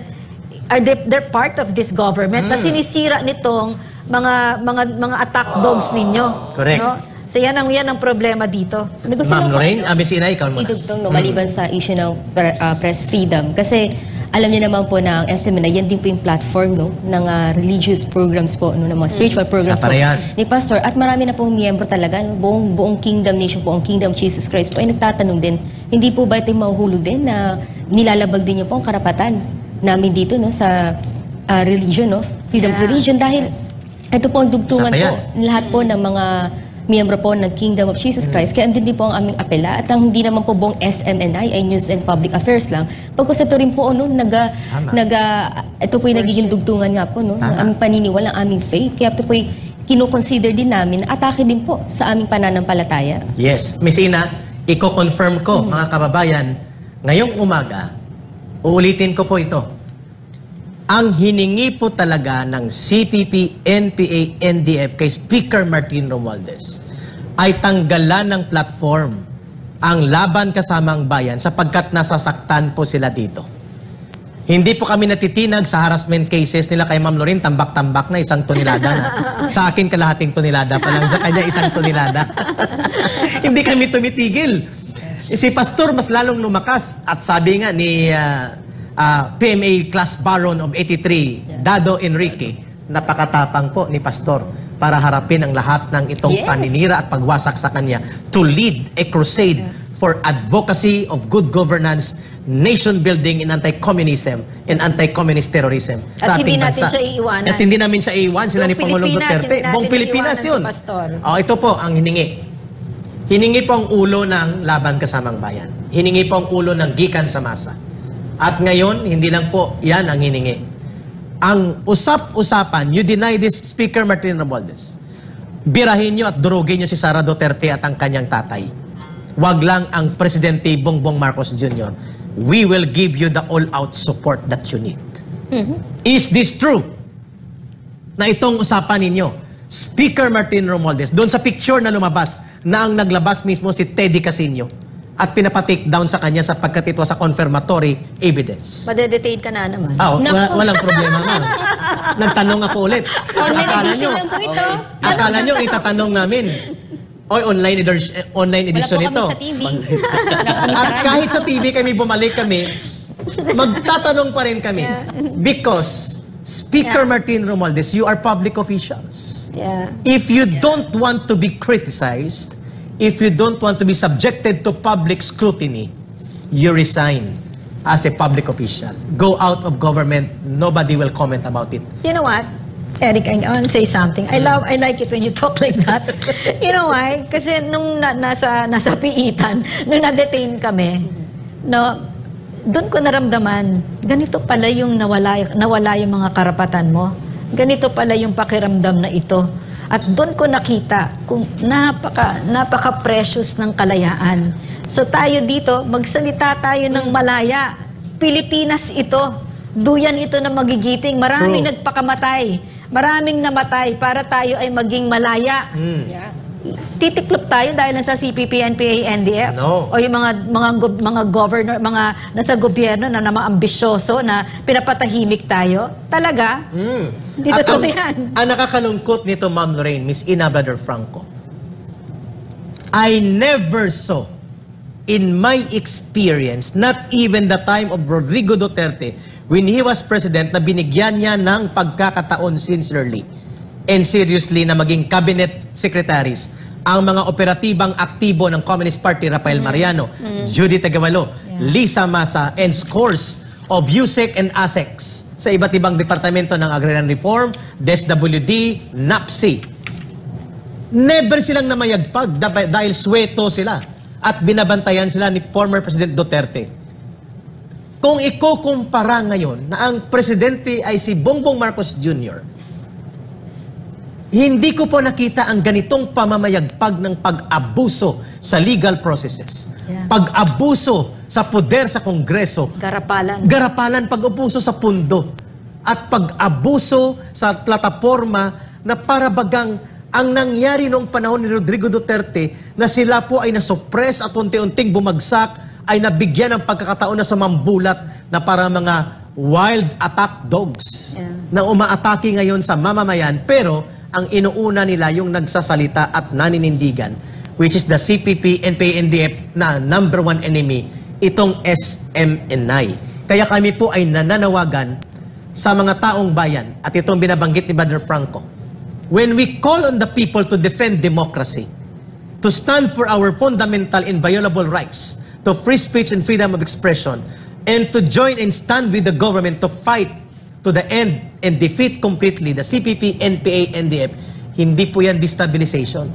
they're part of this government na sinisira nitong mga attack dogs ninyo. Correct. No? So yan ang problema dito. Ma'am Lorraine, Miss Inay, ikaw muna. Idugtong no, maliban sa issue ng press freedom. Kasi alam niyo naman po na ang SMNI, yan din po yung platform no, ng religious programs po, no, ng mga spiritual programs po ni Pastor. At marami na pong miyembro talaga, buong Kingdom Nation po, ang Kingdom of Jesus Christ po, ay nagtatanong din, hindi po ba ito yung mahuhulog din na nilalabag din niyo po ang karapatan namin dito no, sa religion, no, freedom of religion. Dahil ito po ang dugtungan po, lahat po ng mga miyembro po ng Kingdom of Jesus Christ. Kaya andun din po ang aming apela. At ang hindi naman po buong SMNI ay News and Public Affairs lang. Pagkos ito rin po, no, ito po yung nagiging dugtungan nga po, no, ng aming paniniwala, ang aming faith. Kaya ito po yung kinoconsider din namin na atake din po sa aming pananampalataya. Yes. Miss Ina, i-confirm ko, mga kababayan, ngayong umaga, uulitin ko po ito. Ang hiningi po talaga ng CPP, NPA, NDF kay Speaker Martin Romualdez ay tanggalan ng platform ang Laban Kasamang Bayan sapagkat nasasaktan po sila dito. Hindi po kami natitinag sa harassment cases nila kay Ma'am Lorraine, tambak-tambak na 1 tonelada na. Sa akin, kalahating tonelada pa lang. Sa kanya, 1 tonelada. Hindi kami tumitigil. Si Pastor mas lalong lumakas at sabi nga ni PMA Class Baron of 83, Dado Enrique, napakatapang po ni Pastor para harapin ang lahat ng itong paninira at pagwasak sa kanya to lead a crusade for advocacy of good governance, nation building in anti-communism and anti-communist terrorism sa ating bansa. At hindi natin siya iiwanan. At hindi namin siya iiwan, sila ni Pangulong Duterte. Buong Pilipinas yun. Ito po ang hiningi. Hiningi po ang ulo ng Laban Kasamang Bayan. Hiningi po ang ulo ng Gikan sa Masa. At ngayon, hindi lang po yan ang hiningi. Ang usap-usapan, you deny this Speaker Martin Romualdez. Birahin nyo at durugin nyo si Sara Duterte at ang kanyang tatay. Wag lang ang Presidente Bongbong Marcos Jr. We will give you the all-out support that you need. Is this true? Na itong usapan ninyo, Speaker Martin Romualdez, doon sa picture na lumabas, na ang naglabas mismo si Teddy Casino, at pinapa-take down sa kanya sapagkat ito sa confirmatory evidence. Madedetain ka na naman. Walang problema, ma'am. Nagtanong ako ulit. Online edition lang po ito. Akala nyo, itatanong namin. Online edition ito. Wala po kami sa TV. At kahit sa TV bumalik kami, magtatanong pa rin kami. Because Speaker Martin Romualdez, you are public officials. If you don't want to be criticized, if you don't want to be subjected to public scrutiny, you resign as a public official. Go out of government, nobody will comment about it. You know what? Eric, I want to say something. I like it when you talk like that. You know why? Kasi nung nasa piitan, nung na-detain kami, no, doon ko naramdaman, ganito pala yung nawala yung mga karapatan mo. Ganito pala yung pakiramdam na ito. At doon ko nakita kung napaka-precious ng kalayaan. So tayo dito, magsalita tayo ng malaya. Pilipinas ito. Duyan ito na magigiting. Maraming nagpakamatay. Maraming namatay para tayo ay maging malaya. Titiklop tayo dahil nasa CPP, NPA, NDF? No. O yung mga governor, mga nasa gobyerno na ambisyoso na pinapatahimik tayo? Talaga? Hindi totoo yan. Ang nakakalungkot nito, Ma'am Lorraine, Miss Ina, Brother Franco, I never saw in my experience, not even the time of Rodrigo Duterte, when he was president, na binigyan niya ng pagkakataon sincerely and seriously na maging cabinet secretaries ang mga operatibang aktibo ng Communist Party, Rafael Mariano, Judy Tagawalo, Lisa Masa, and scores of USEC and ASECs sa iba't ibang departamento ng Agrarian Reform, DSWD, NAPSI. Never silang namayagpag dahil sweto sila at binabantayan sila ni former President Duterte. Kung ikukumpara ngayon na ang presidente ay si Bongbong Marcos Jr., hindi ko po nakita ang ganitong pamamayagpag ng pag-abuso sa legal processes. Yeah. Pag-abuso sa poder sa Kongreso. Garapalan, pag-abuso sa pundo. At pag-abuso sa plataforma na para bagang ang nangyari noong panahon ni Rodrigo Duterte na sila po ay nasuppress at unti-unting bumagsak ay nabigyan ng pagkakataon na sumambulat na para mga wild attack dogs na umaatake ngayon sa mamamayan, pero ang inuuna nila yung nagsasalita at naninindigan, which is the CPP, NPA-NDF na number one enemy, itong SMNI. Kaya kami po ay nananawagan sa mga taong bayan at itong binabanggit ni Brother Franco. When we call on the people to defend democracy, to stand for our fundamental inviolable rights, to free speech and freedom of expression, and to join and stand with the government to fight to the end and defeat completely the CPP, NPA, NDF, hindi po yan destabilization.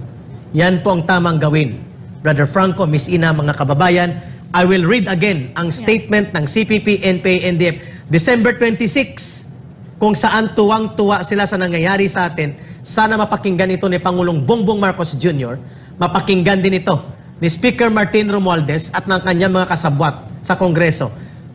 Yan po ang tamang gawin. Brother Franco, Miss Ina, mga kababayan, I will read again ang statement ng CPP, NPA, NDF, December 26, kung saan tuwang-tuwa sila sa nangyayari sa atin. Sana mapakinggan ito ni Pangulong Bongbong Marcos Jr., mapakinggan din ito ni Speaker Martin Romualdez at ng kanyang mga kasabwat sa Kongreso.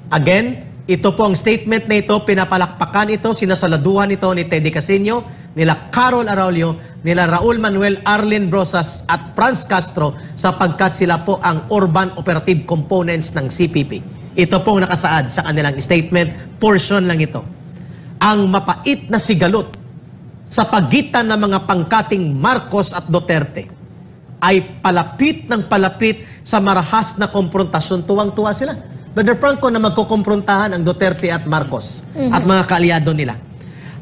Again, ito po ang statement na ito, pinapalakpakan ito, sinasaladuhan ito ni Teddy Casino, nila Carol Araulio, nila Raul Manuel, Arlen Brosas at Franz Castro sapagkat sila po ang urban operative components ng CPP. Ito pong nakasaad sa kanilang statement, portion lang ito. Ang mapait na sigalot sa pagitan ng mga pangkating Marcos at Duterte ay palapit ng palapit sa marahas na konfrontasyon. Tuwang-tuwa sila. Brother Franco, na magkukomprontahan ang Duterte at Marcos at mga kaalyado nila.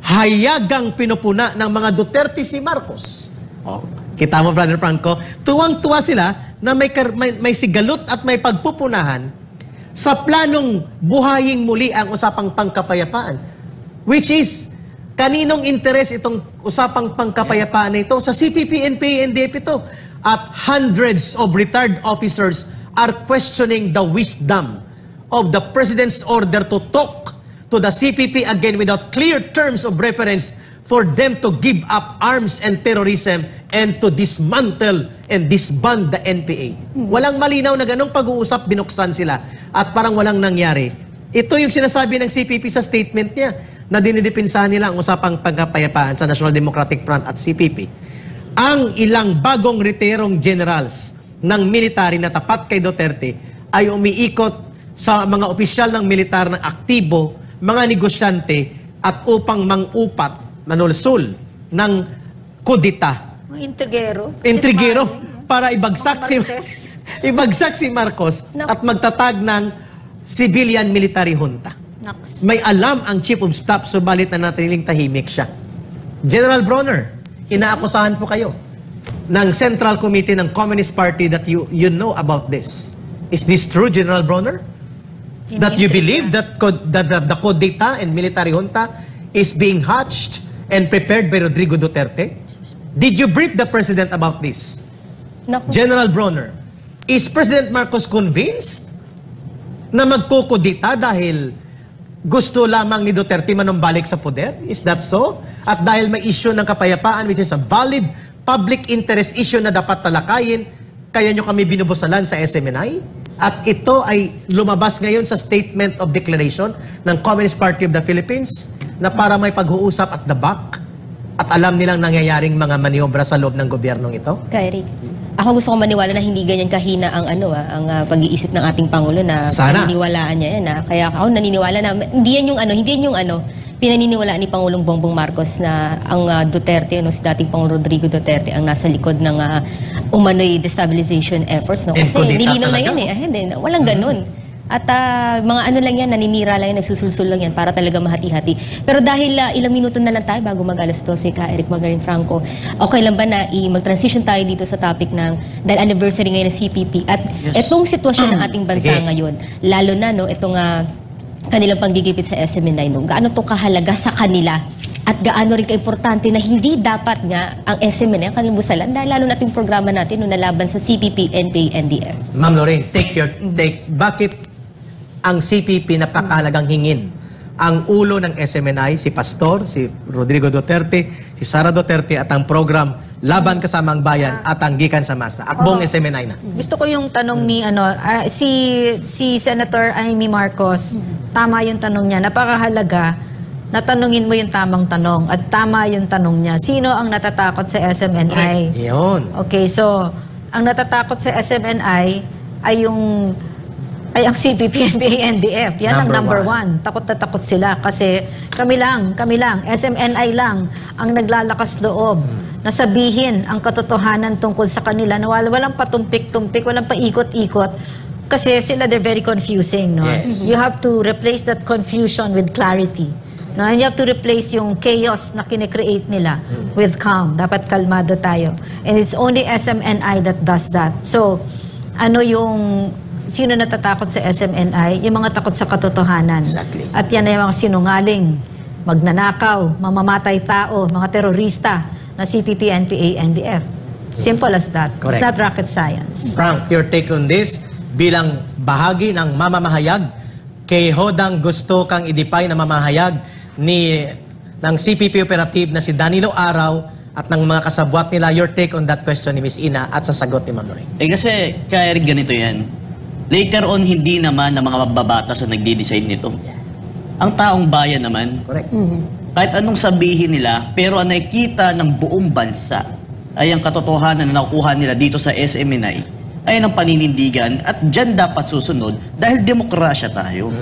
Hayagang pinupuna ng mga Duterte si Marcos. Oh, kita mo, Brother Franco, tuwang-tuwa sila na may sigalot at may pagpupunahan sa planong buhayin muli ang usapang pangkapayapaan. Which is, kaninong interes itong usapang pangkapayapaan na ito? Sa CPP, NPA, NDF ito. At hundreds of retired officers are questioning the wisdom of the President's order to talk to the CPP again without clear terms of reference for them to give up arms and terrorism and to dismantle and disband the NPA. Walang malinaw na ganong pag-uusap, binuksan sila at parang walang nangyari. Ito yung sinasabi ng CPP sa statement niya na dinidipinsahan nila ang usapang pagkapayapaan sa National Democratic Front at CPP. Ang ilang bagong retirong generals ng military na tapat kay Duterte ay umiikot sa mga opisyal ng militar na aktibo, mga negosyante at upang mangupat, manulsul ng kudita. Intrigero para ibagsak si Marcos at magtatag ng civilian military junta. May alam ang Chief of Staff, subalit na natiling tahimik siya. General Bronner, inaakusahan po kayo ng Central Committee ng Communist Party that you know about this. Is this true, General Bronner? That you believe that the kudita and military junta is being hatched and prepared by Rodrigo Duterte? Did you brief the President about this? Naku. General Bronner, is President Marcos convinced na magkukudita dahil gusto lamang ni Duterte manumbalik sa poder? Is that so? At dahil may issue ng kapayapaan, which is a valid public interest issue na dapat talakayin, kaya nyo kami binubusalan sa SMNI? At ito ay lumabas ngayon sa Statement of Declaration ng Communist Party of the Philippines na para may pag-uusap at the back at alam nilang nangyayaring mga maniobra sa loob ng gobyernong ito? Eric, ako gusto kong maniwala na hindi ganyan kahina ang ang pag-iisip ng ating pangulo na Sana. paniniwalaan niya yan. Kaya ako naniniwala na hindi yan yung pinaniniwalaan ni Pangulong Bongbong Marcos na ang Duterte, si dating Pangulong Rodrigo Duterte, ang nasa likod ng umano'y destabilization efforts. No? Kasi Kudeta nilinaw na talaga. yan walang ganun. At mga ano lang yan, naninira lang yan, nagsusulsul lang yan para talaga mahati-hati. Pero dahil ilang minuto na lang tayo bago mag-alas 12, ka Eric Magarin Franco, okay lang ba na mag-transition tayo dito sa topic ng dahil anniversary ngayon ng CPP at itong sitwasyon ng ating bansa Sige. ngayon, lalo na itong kanilang panggigipit sa SMNI, gaano to kahalaga sa kanila at gaano rin ka-importante na hindi dapat nga ang SMNI ang kanilang busalan dahil lalo nating programa natin nung nalaban sa CPP, NPA, NDF. Ma'am Lorraine, bakit ang CPP napakahalagang hingin? Ang ulo ng SMNI, si Pastor, si Rodrigo Duterte, si Sara Duterte at ang program Laban Kasama ang Bayan at ang Gikan sa Masa at buong SMNI na. Gusto ko yung tanong ni si Senator Amy Marcos. Tama yung tanong niya. Napakahalaga na tanungin mo yung tamang tanong at tama yung tanong niya. Sino ang natatakot sa SMNI? Iyon. Okay, so ang natatakot sa SMNI ay ang CPP, NPA, NDF. Yan ang number one. Takot na takot sila kasi kami lang, SMNI lang ang naglalakas loob na sabihin ang katotohanan tungkol sa kanila na walang patumpik-tumpik, walang paikot-ikot. Kasi sila, they're very confusing. No? Yes. You have to replace that confusion with clarity. No? And you have to replace yung chaos na kine-create nila with calm. Dapat kalmado tayo. And it's only SMNI that does that. So, sino natatakot sa SMNI? Yung mga takot sa katotohanan. Exactly. At yan ay mga sinungaling, magnanakaw, mamamatay tao, mga terorista na CPP, NPA, NDF. Simple as that. Correct. It's not rocket science. Frank, your take on this bilang bahagi ng mamamahayag kay Hodang gusto kang idipay na mamahayag ng CPP operative na si Danilo Araw at ng mga kasabwat nila. Your take on that question ni Ms. Ina at sa sagot ni Ma'am Lorraine. Kasi, kaya Eric, ganito yan. Later on, hindi naman ng mga mababatas na nagdi-design nito. Ang taong bayan naman, Correct. kahit anong sabihin nila, pero ang nakikita ng buong bansa ay ang katotohanan na nakukuha nila dito sa SMNI ay ang paninindigan at dyan dapat susunod dahil demokrasya tayo.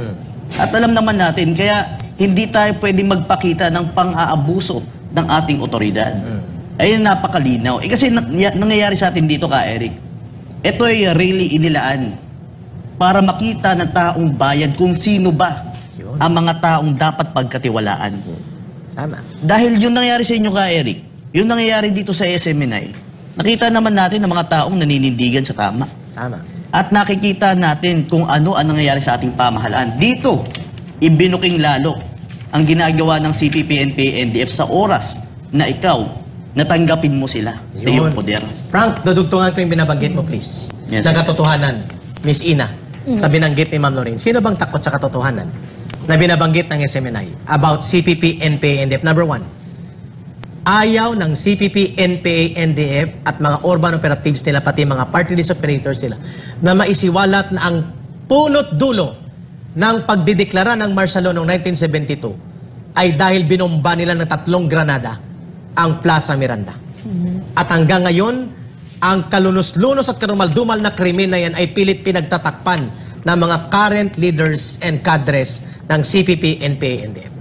At alam naman natin, kaya hindi tayo pwedeng magpakita ng pang-aabuso ng ating otoridad. Ayun, napakalinaw. Kasi nangyayari sa atin dito, ka Eric, ito ay really inilaan para makita ng taong bayan kung sino ba ang mga taong dapat pagkatiwalaan. Tama. Dahil yun nangyayari sa inyo, ka Eric, yun nangyayari dito sa SMNI, nakita naman natin ng mga taong naninindigan sa tama. Tama. At nakikita natin kung ano ang nangyayari sa ating pamahalaan. Dito, ibinuking lalo ang ginagawa ng CPP, NPA, NDF sa oras na ikaw, natanggapin mo sila sa iyong poder. Frank, dudugtungan ko yung binabanggit mo, please. Yes, ng sir. katotohanan, Miss Ina. Sa binanggit ni Ma'am Lorraine. Sino bang takot sa katotohanan na binabanggit ng SMNI about CPP, NPA, NDF? Number one, ayaw ng CPP, NPA, NDF at mga urban operatives nila, pati mga party list operators nila, na maisiwalat na ang punot dulo ng pagdideklara ng martial law noong 1972 ay dahil binomba nila ng 3 granada ang Plaza Miranda. At hanggang ngayon, ang kalunos-lunos at karumal-dumal na krimen na yan ay pilit pinagtatakpan ng mga current leaders and cadres ng CPP, NPA, NDF.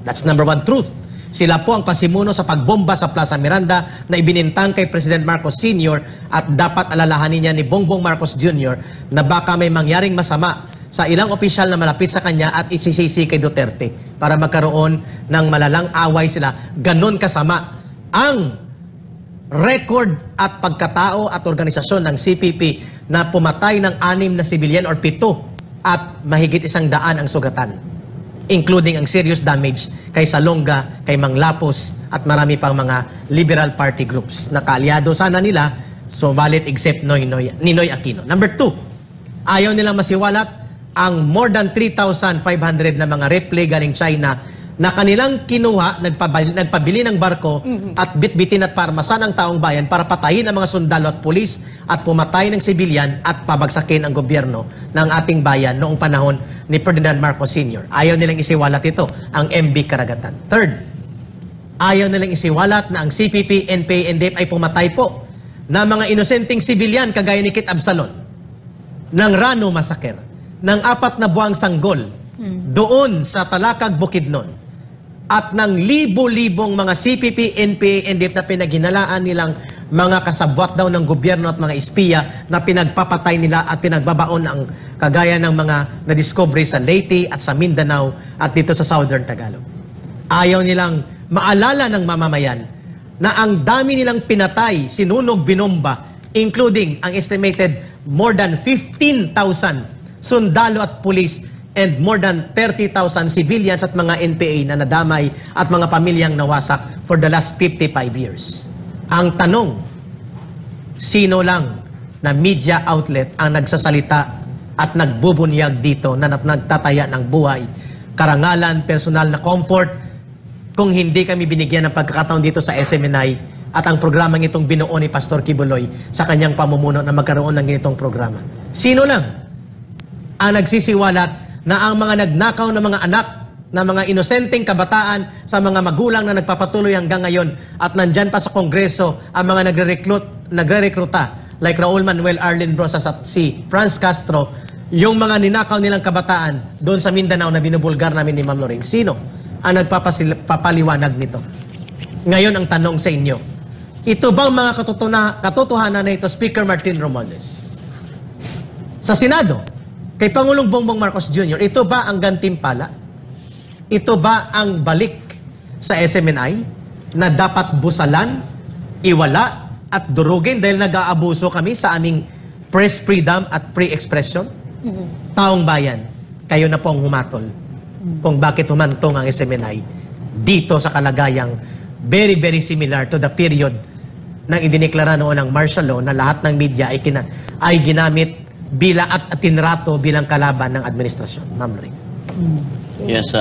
That's number one truth. Sila po ang pasimuno sa pagbomba sa Plaza Miranda na ibinintang kay President Marcos Sr. at dapat alalahanin niya ni Bongbong Marcos Jr. na baka may mangyaring masama sa ilang opisyal na malapit sa kanya at isisisi kay Duterte para magkaroon ng malalang away sila. Ganon kasama ang record at pagkatao at organisasyon ng CPP na pumatay ng 6 na sibilyan or 7 at mahigit 100 ang sugatan, including ang serious damage kay Salonga, kay Manglapos at marami pang mga liberal party groups na kaalyado sana nila, subalit except Ninoy Aquino. Number 2, ayaw nilang masiwalat ang more than 3,500 na mga replay galing China na kanilang kinuha, nagpabili ng barko at bitbitin at parmasan ang taong bayan para patayin ang mga sundalo at pulis at pumatay ng sibilyan at pabagsakin ang gobyerno ng ating bayan noong panahon ni Ferdinand Marcos Sr. Ayaw nilang isiwalat ito, ang MB Karagatan. Third, ayaw nilang isiwalat na ang CPP, NPA, NDF ay pumatay po ng mga inosenteng sibilyan kagaya ni Kit Absalon, ng Rano Massacre, ng 4 na buwang sanggol doon sa Talakag, Bukidnon. at ng libo-libong mga CPP, NPA, NDF na pinaghinalaan nilang mga kasabwat daw ng gobyerno at mga espiya na pinagpapatay nila at pinagbabaon ang kagaya ng mga na-discovery sa Leyte at sa Mindanao at dito sa Southern Tagalog. Ayaw nilang maalala ng mamamayan na ang dami nilang pinatay, sinunog, binomba, including ang estimated more than 15,000 sundalo at pulis and more than 30,000 civilians at mga NPA na nadamay at mga pamilyang nawasak for the last 55 years. Ang tanong, sino lang na media outlet ang nagsasalita at nagbubunyag dito na nagtataya ng buhay, karangalan, personal na comfort, kung hindi kami binigyan ng pagkakataon dito sa SMNI at ang programang itong binuo ni Pastor Kibuloy sa kanyang pamumuno na magkaroon ng ganitong programa. Sino lang ang nagsisiwalat na ang mga nagnakaw na mga anak, na mga inosenteng kabataan sa mga magulang na nagpapatuloy hanggang ngayon at nandyan pa sa Kongreso ang mga nagre-rekruta like Raul Manuel Arlen Brosas at si Franz Castro, yung mga ninakaw nilang kabataan doon sa Mindanao na binubulgar namin ni Ma'am Lorraine. Sino ang nagpapaliwanag nito? Ngayon ang tanong sa inyo, ito bang mga katotohanan na ito, Speaker Martin Romualdez? Sa Senado, kay Pangulong Bongbong Marcos Jr., ito ba ang gantimpala? Ito ba ang balik sa SMNI na dapat busalan, iwala, at durugin dahil nag-aabuso kami sa aming press freedom at free expression? Taong bayan, kayo na po ang humatol kung bakit humantong ang SMNI dito sa kalagayang very, very similar to the period nang idineklara noon ng martial law na lahat ng media ay ginamit bilang at tinrato bilang kalaban ng administrasyon. Ma'am Lorraine. Yes,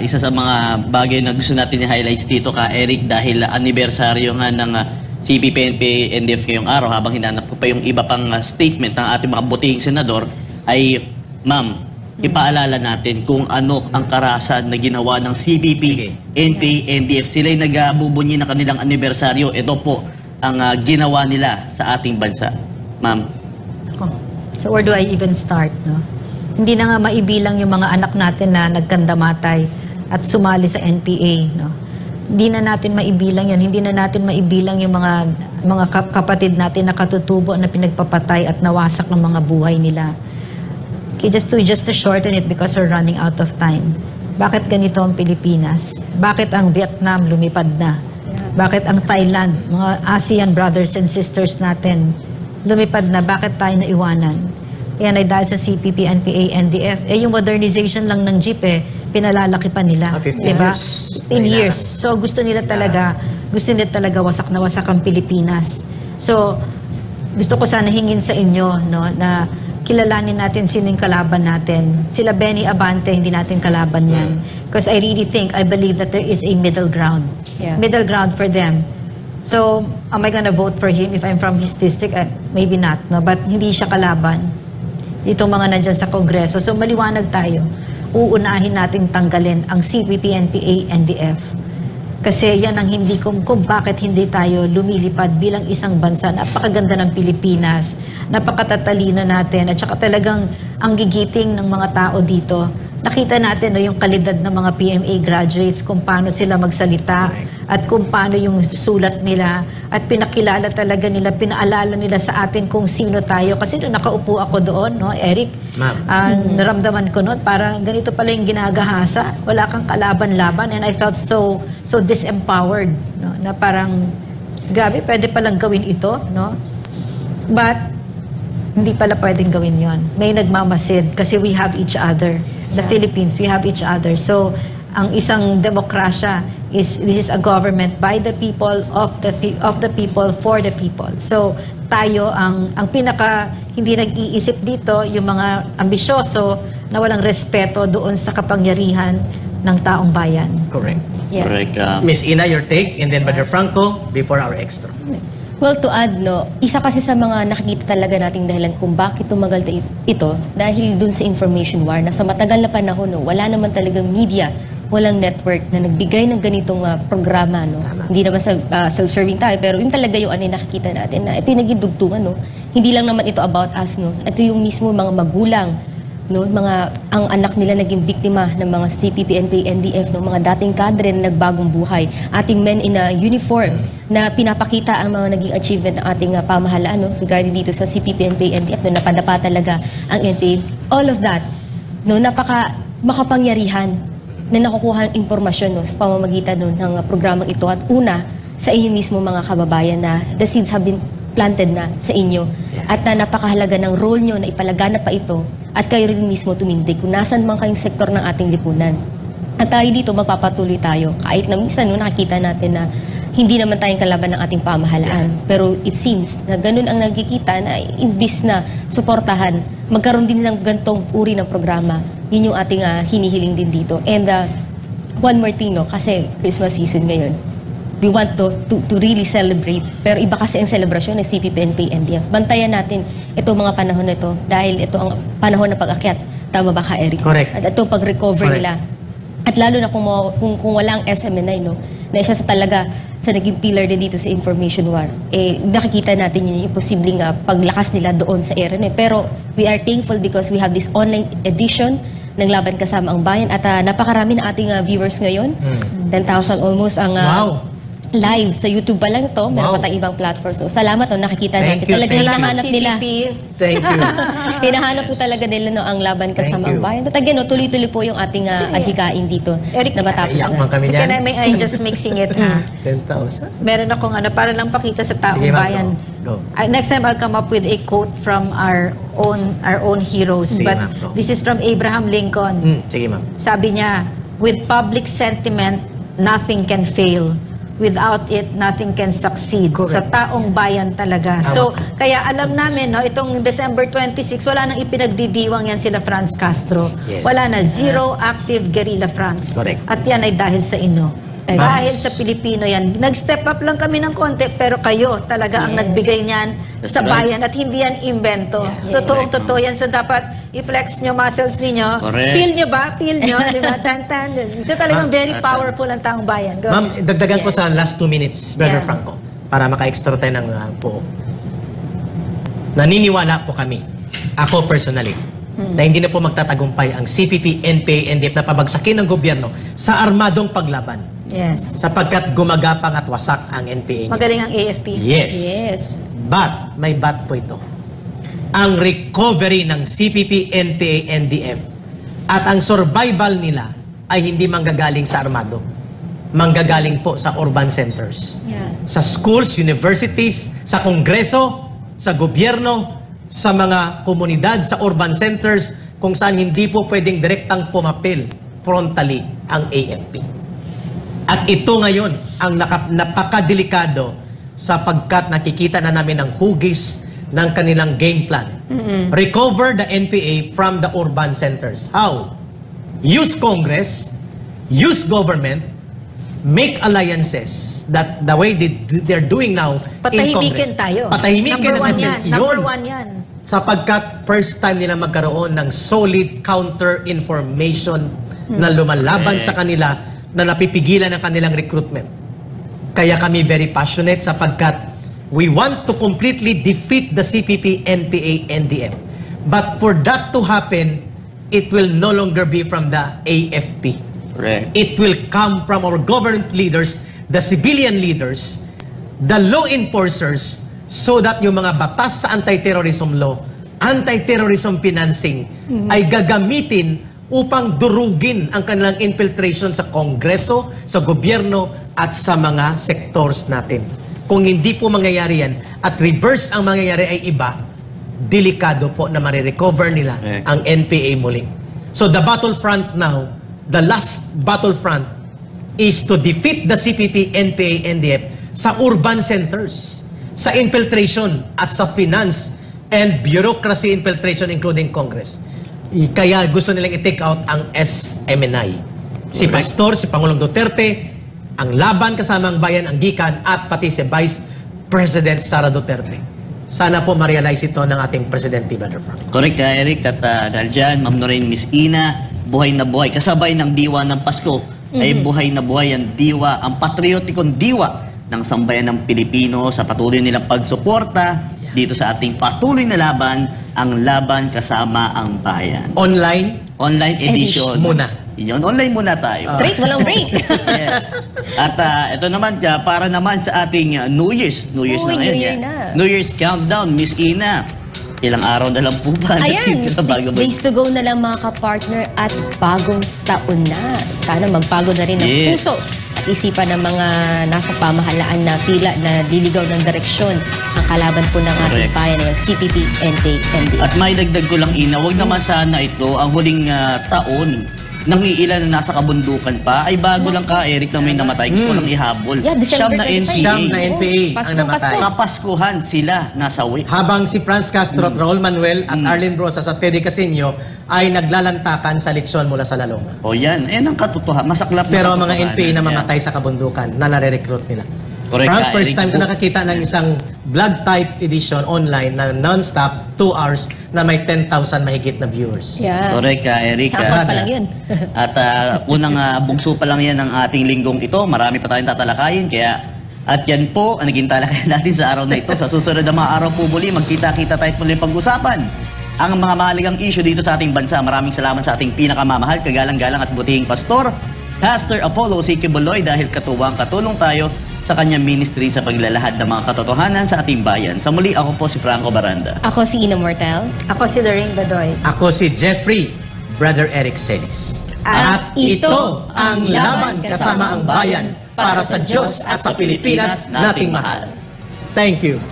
isa sa mga bagay na gusto natin i-highlights dito ka Eric dahil anibersaryo nga ng CPP, NPA, NDF ngayong araw habang hinanap ko pa yung iba pang statement ng ating mga butihing senador ay, ma'am, ipaalala natin kung ano ang karahasan na ginawa ng CPP, NPA, NDF. Sila'y nagbubunyi ng kanilang anibersaryo. Ito po ang ginawa nila sa ating bansa. Ma'am. So where do I even start, no? Hindi na nga maibilang yung mga anak natin na nagkandamatay at sumali sa NPA, no? Hindi na natin maibilang yan. Hindi na natin maibilang yung mga kapatid natin na katutubo na pinagpapatay at nawasak ng mga buhay nila. Okay, just to shorten it because we're running out of time. Bakit ganito ang Pilipinas? Bakit ang Vietnam lumipad na? Bakit ang Thailand, mga ASEAN brothers and sisters natin, lumipad na? Bakit tayo naiwanan? Yan ay dahil sa CPP, NPA, NDF. Yung modernization lang ng jeep pinalalaki pa nila. 15 diba? years. 15 years. So gusto nila talaga wasak na wasak ang Pilipinas. So gusto ko sana hingin sa inyo, no, na kilalanin natin sino yung kalaban natin. Sila Benny Abante, hindi natin kalaban yan. Because I believe that there is a middle ground. Yeah. Middle ground for them. So, am I gonna vote for him if I'm from his district? Maybe not, no? But hindi siya kalaban. Itong mga nandyan sa Kongreso. So, maliwanag tayo. Uunahin nating tanggalin ang CPP, NPA, NDF. Kasi yan ang hindi kung bakit hindi tayo lumilipad bilang isang bansa. Napakaganda ng Pilipinas, napakatatalino natin, at saka talagang ang gigiting ng mga tao dito. Nakita natin yung kalidad ng mga PMA graduates, kung paano sila magsalita at kung paano yung sulat nila at pinakilala talaga nila, pinaalala nila sa atin kung sino tayo. Kasi nung nakaupo ako doon, no, Eric, naramdaman ko noon, parang ganito pala yung ginagahasa. Wala kang kalaban-laban and I felt so disempowered, no, na parang grabe, pwede palang gawin ito, no? But hindi pala pwedeng gawin yon. May nagmamasid kasi we have each other. The Philippines, we have each other. So, ang isang demokrasya this is a government by the people, of the people, for the people. So, tayo ang pinaka hindi nag-iisip dito, yung mga ambisyoso na walang respeto doon sa kapangyarihan ng taong bayan. Correct. Yeah. Correct. Miss Ina, your take, and then Brother Franco before our extra. Well, to add, no, isa kasi sa mga nakikita talaga nating dahilan kung bakit tumagal ito dahil dun sa information war na sa matagal na panahon, no, wala naman talagang media, walang network na nagbigay ng ganitong programa, no. Hindi naman sa self-serving tayo, pero yun talaga yung nakikita natin na ito yung naging dugtungan, no. Hindi lang naman ito about us, no. Ito yung mismo mga magulang, no, ang anak nila naging biktima ng mga CPP, NPA, NDF, no, mga dating kadre na nagbagong buhay. Ating men in a uniform na pinapakita ang mga naging achievement ng ating pamahalaan, no, regarding dito sa CPP, NPA, NDF, no, napadapa talaga ang NPA. All of that, no, makapangyarihan na nakukuha ng impormasyon, no, sa pamamagitan, no, ng programang ito. At una, sa inyo mismo mga kababayan na the seeds have been planted na sa inyo. At napakahalaga ng role nyo na ipalaganap pa ito at kayo rin mismo tumindig kung nasan man kayong sektor ng ating lipunan. At tayo dito magpapatuloy tayo kahit na minsan nakikita natin na hindi naman tayong kalaban ng ating pamahalaan. Pero it seems na ganun ang nagkikita na imbis na suportahan, magkaroon din ng gantong uri ng programa. Yun yung ating hinihiling din dito. And one more thing, no, kasi Christmas season ngayon. We want to really celebrate. Pero iba kasi ang selebrasyon ng CPP, NPA, NDF. Bantayan natin itong mga panahon na ito dahil ito ang panahon ng pag-akyat. Tama ba ka, Eric? Correct. At itong pag-recover nila. At lalo na kung walang SMNI, no, na siya sa naging pillar din dito sa information war, nakikita natin yung posibleng paglakas nila doon sa era na. Pero we are thankful because we have this online edition ng Laban Kasama ang Bayan at napakarami na ating viewers ngayon. 10,000 almost ang live sa YouTube pa lang ito. Meron pa tayong ibang platforms. So, salamat, no, nakikita natin. Talaga hinahanap nila. Thank you. Hinahanap po talaga nila, no, ang Laban Kasama ang Bayan. At again, no, tuloy-tuloy po yung ating adhikain dito, Eric, na matapos na. Kami Can I just mixing it, ha? 10,000. Meron akong para lang pakita sa taong Sige, ma'am, bayan. go. Next time I'll come up with a quote from our own heroes. Sige, But ma'am, go. this is from Abraham Lincoln. Sige, ma'am. Sabi niya, with public sentiment, nothing can fail. Without it, nothing can succeed. Correct. Sa taong bayan talaga. So, kaya alam namin, no, itong December 26, wala nang ipinagdidiwang yan sila Franz Castro. Yes. Wala na, zero active guerrilla Franz. Correct. At yan ay dahil sa inyo. Dahil sa Pilipino yan. Nag-step up lang kami ng konti, pero kayo talaga ang nagbigay niyan sa bayan at hindi yan invento. Totoo yan. So dapat i-flex nyo muscles ninyo. Correct. Feel nyo ba? Feel nyo? Diba? Tan-tan. So talagang very powerful ang taong bayan. Go. Ma'am, dagdagan ko sa last 2 minutes, Brother Yeah. Franco, para maka-extra tayo ng po. Naniniwala po kami, ako personally, na hindi na po magtatagumpay ang CPP, NPA, NDF na pabagsakin ng gobyerno sa armadong paglaban. Yes. Sapagkat gumagapang at wasak ang NPA. Magaling ang AFP. Yes. Yes. But, may but po ito. Ang recovery ng CPP, NPA, NDF at ang survival nila ay hindi manggagaling sa armado. Manggagaling po sa urban centers. Yeah. Sa schools, universities, sa kongreso, sa gobyerno, sa mga komunidad, sa urban centers, kung saan hindi po pwedeng direktang pumapil frontally ang AFP. At ito ngayon ang napakadelikado sapagkat nakikita na namin ang hugis ng kanilang game plan. Recover the NPA from the urban centers. How? Use Congress, use government, make alliances that the way they're doing now in Patahimikin Congress. tayo. Patahimikin Number na one kasi yan. yun. Number one yan. Sapagkat first time nila magkaroon ng solid counter-information na lumalaban sa kanila na napipigilan ng kanilang recruitment. Kaya kami very passionate sapagkat we want to completely defeat the CPP, NPA, NDF. But for that to happen, it will no longer be from the AFP. Correct. It will come from our government leaders, the civilian leaders, the law enforcers, so that yung mga batas sa anti-terrorism law, anti-terrorism financing, ay gagamitin upang durugin ang kanilang infiltration sa Kongreso, sa gobyerno, at sa mga sectors natin. Kung hindi po mangyayari yan, at reverse ang mangyayari ay iba, delikado po na marirecover nila ang NPA muli. So the battlefront now, the last battlefront, is to defeat the CPP, NPA, NDF sa urban centers, sa infiltration at sa finance and bureaucracy infiltration including Congress. Kaya gusto nilang i-take out ang SMNI. Si Pastor, si Pangulong Duterte, ang Laban Kasama ang Bayan, ang Gikan, at pati si Vice President Sara Duterte. Sana po ma-realize ito ng ating Presidente, Brother Frank. Correct ka, Eric. At dahil dyan, Ma'am Noreen, Miss Ina, buhay na buhay. Kasabay ng diwa ng Pasko, ay buhay na buhay ang diwa, ang patriotikong diwa ng sambayan ng Pilipino sa patuloy nilang pagsuporta dito sa ating patuloy na laban, ang laban kasama ang bayan. Online edition. Muna. Yun, online muna tayo. Straight, walang break. Yes. At ito naman, para naman sa ating New Year's. New Year's na Uy, ngayon. New Year yeah. na. New Year's countdown, Miss Ina. Ilang araw na lang po ba? Ayan, Natitira 6 bago mag- days to go na lang mga kapartner at bagong taon na. Sana magbago na rin ang Yes. puso at isipan ng mga nasa pamahalaan na tila na liligaw ng direksyon ang kalaban po ng ating Correct. bayan ng CPP, NTND. At may dagdag ko lang, Ina, wag naman sana ito ang huling taon nang iilan na nasa kabundukan pa ay bago lang ka, Eric, na may namatay. Gusto lang ihabol. Yeah, Siyam December na 25. NPA. Siyam na NPA Pasko, ang namatay. Pasko. Kapaskuhan sila nasa wake. Habang si Franz Castro at Raul Manuel at Arlene Rosas at Teddy Casino ay naglalantakan sa leksyon mula sa Laloma. O yan, ang katotohanan. Masaklap na Pero ang mga katotohanan. NPA na Yan. mamatay sa kabundukan na nare-recruit nila. Correct Frank, ka, first Eric. time ko nakakita ng isang blood type edition online na non-stop, 2 hours, na may 10,000 mahigit na viewers. Yeah. Correct ka, Eric. Sa apat pa lang yun. At unang bugso pa lang yan ng ating linggong ito. Marami pa tayong tatalakayin. Kaya, at yan po ang naging talakayan natin sa araw na ito. Sa susunod na mga araw po muli, magkita-kita tayo muli pag-usapan ang mga mahalagang issue dito sa ating bansa. Maraming salamat sa ating pinakamamahal, kagalang-galang at butihing pastor, Pastor Apollo C. Quiboloy, dahil katuwang katulong tayo sa kanyang ministry sa paglalahad ng mga katotohanan sa ating bayan. Sa muli, ako po si Franco Baranda. Ako si Ina Mortel. Ako si Lorraine Badoy. Ako si Jeffrey, Brother Eric Celis. At ito ang laban kasama ang bayan para sa Diyos at sa Pilipinas nating mahal. Thank you.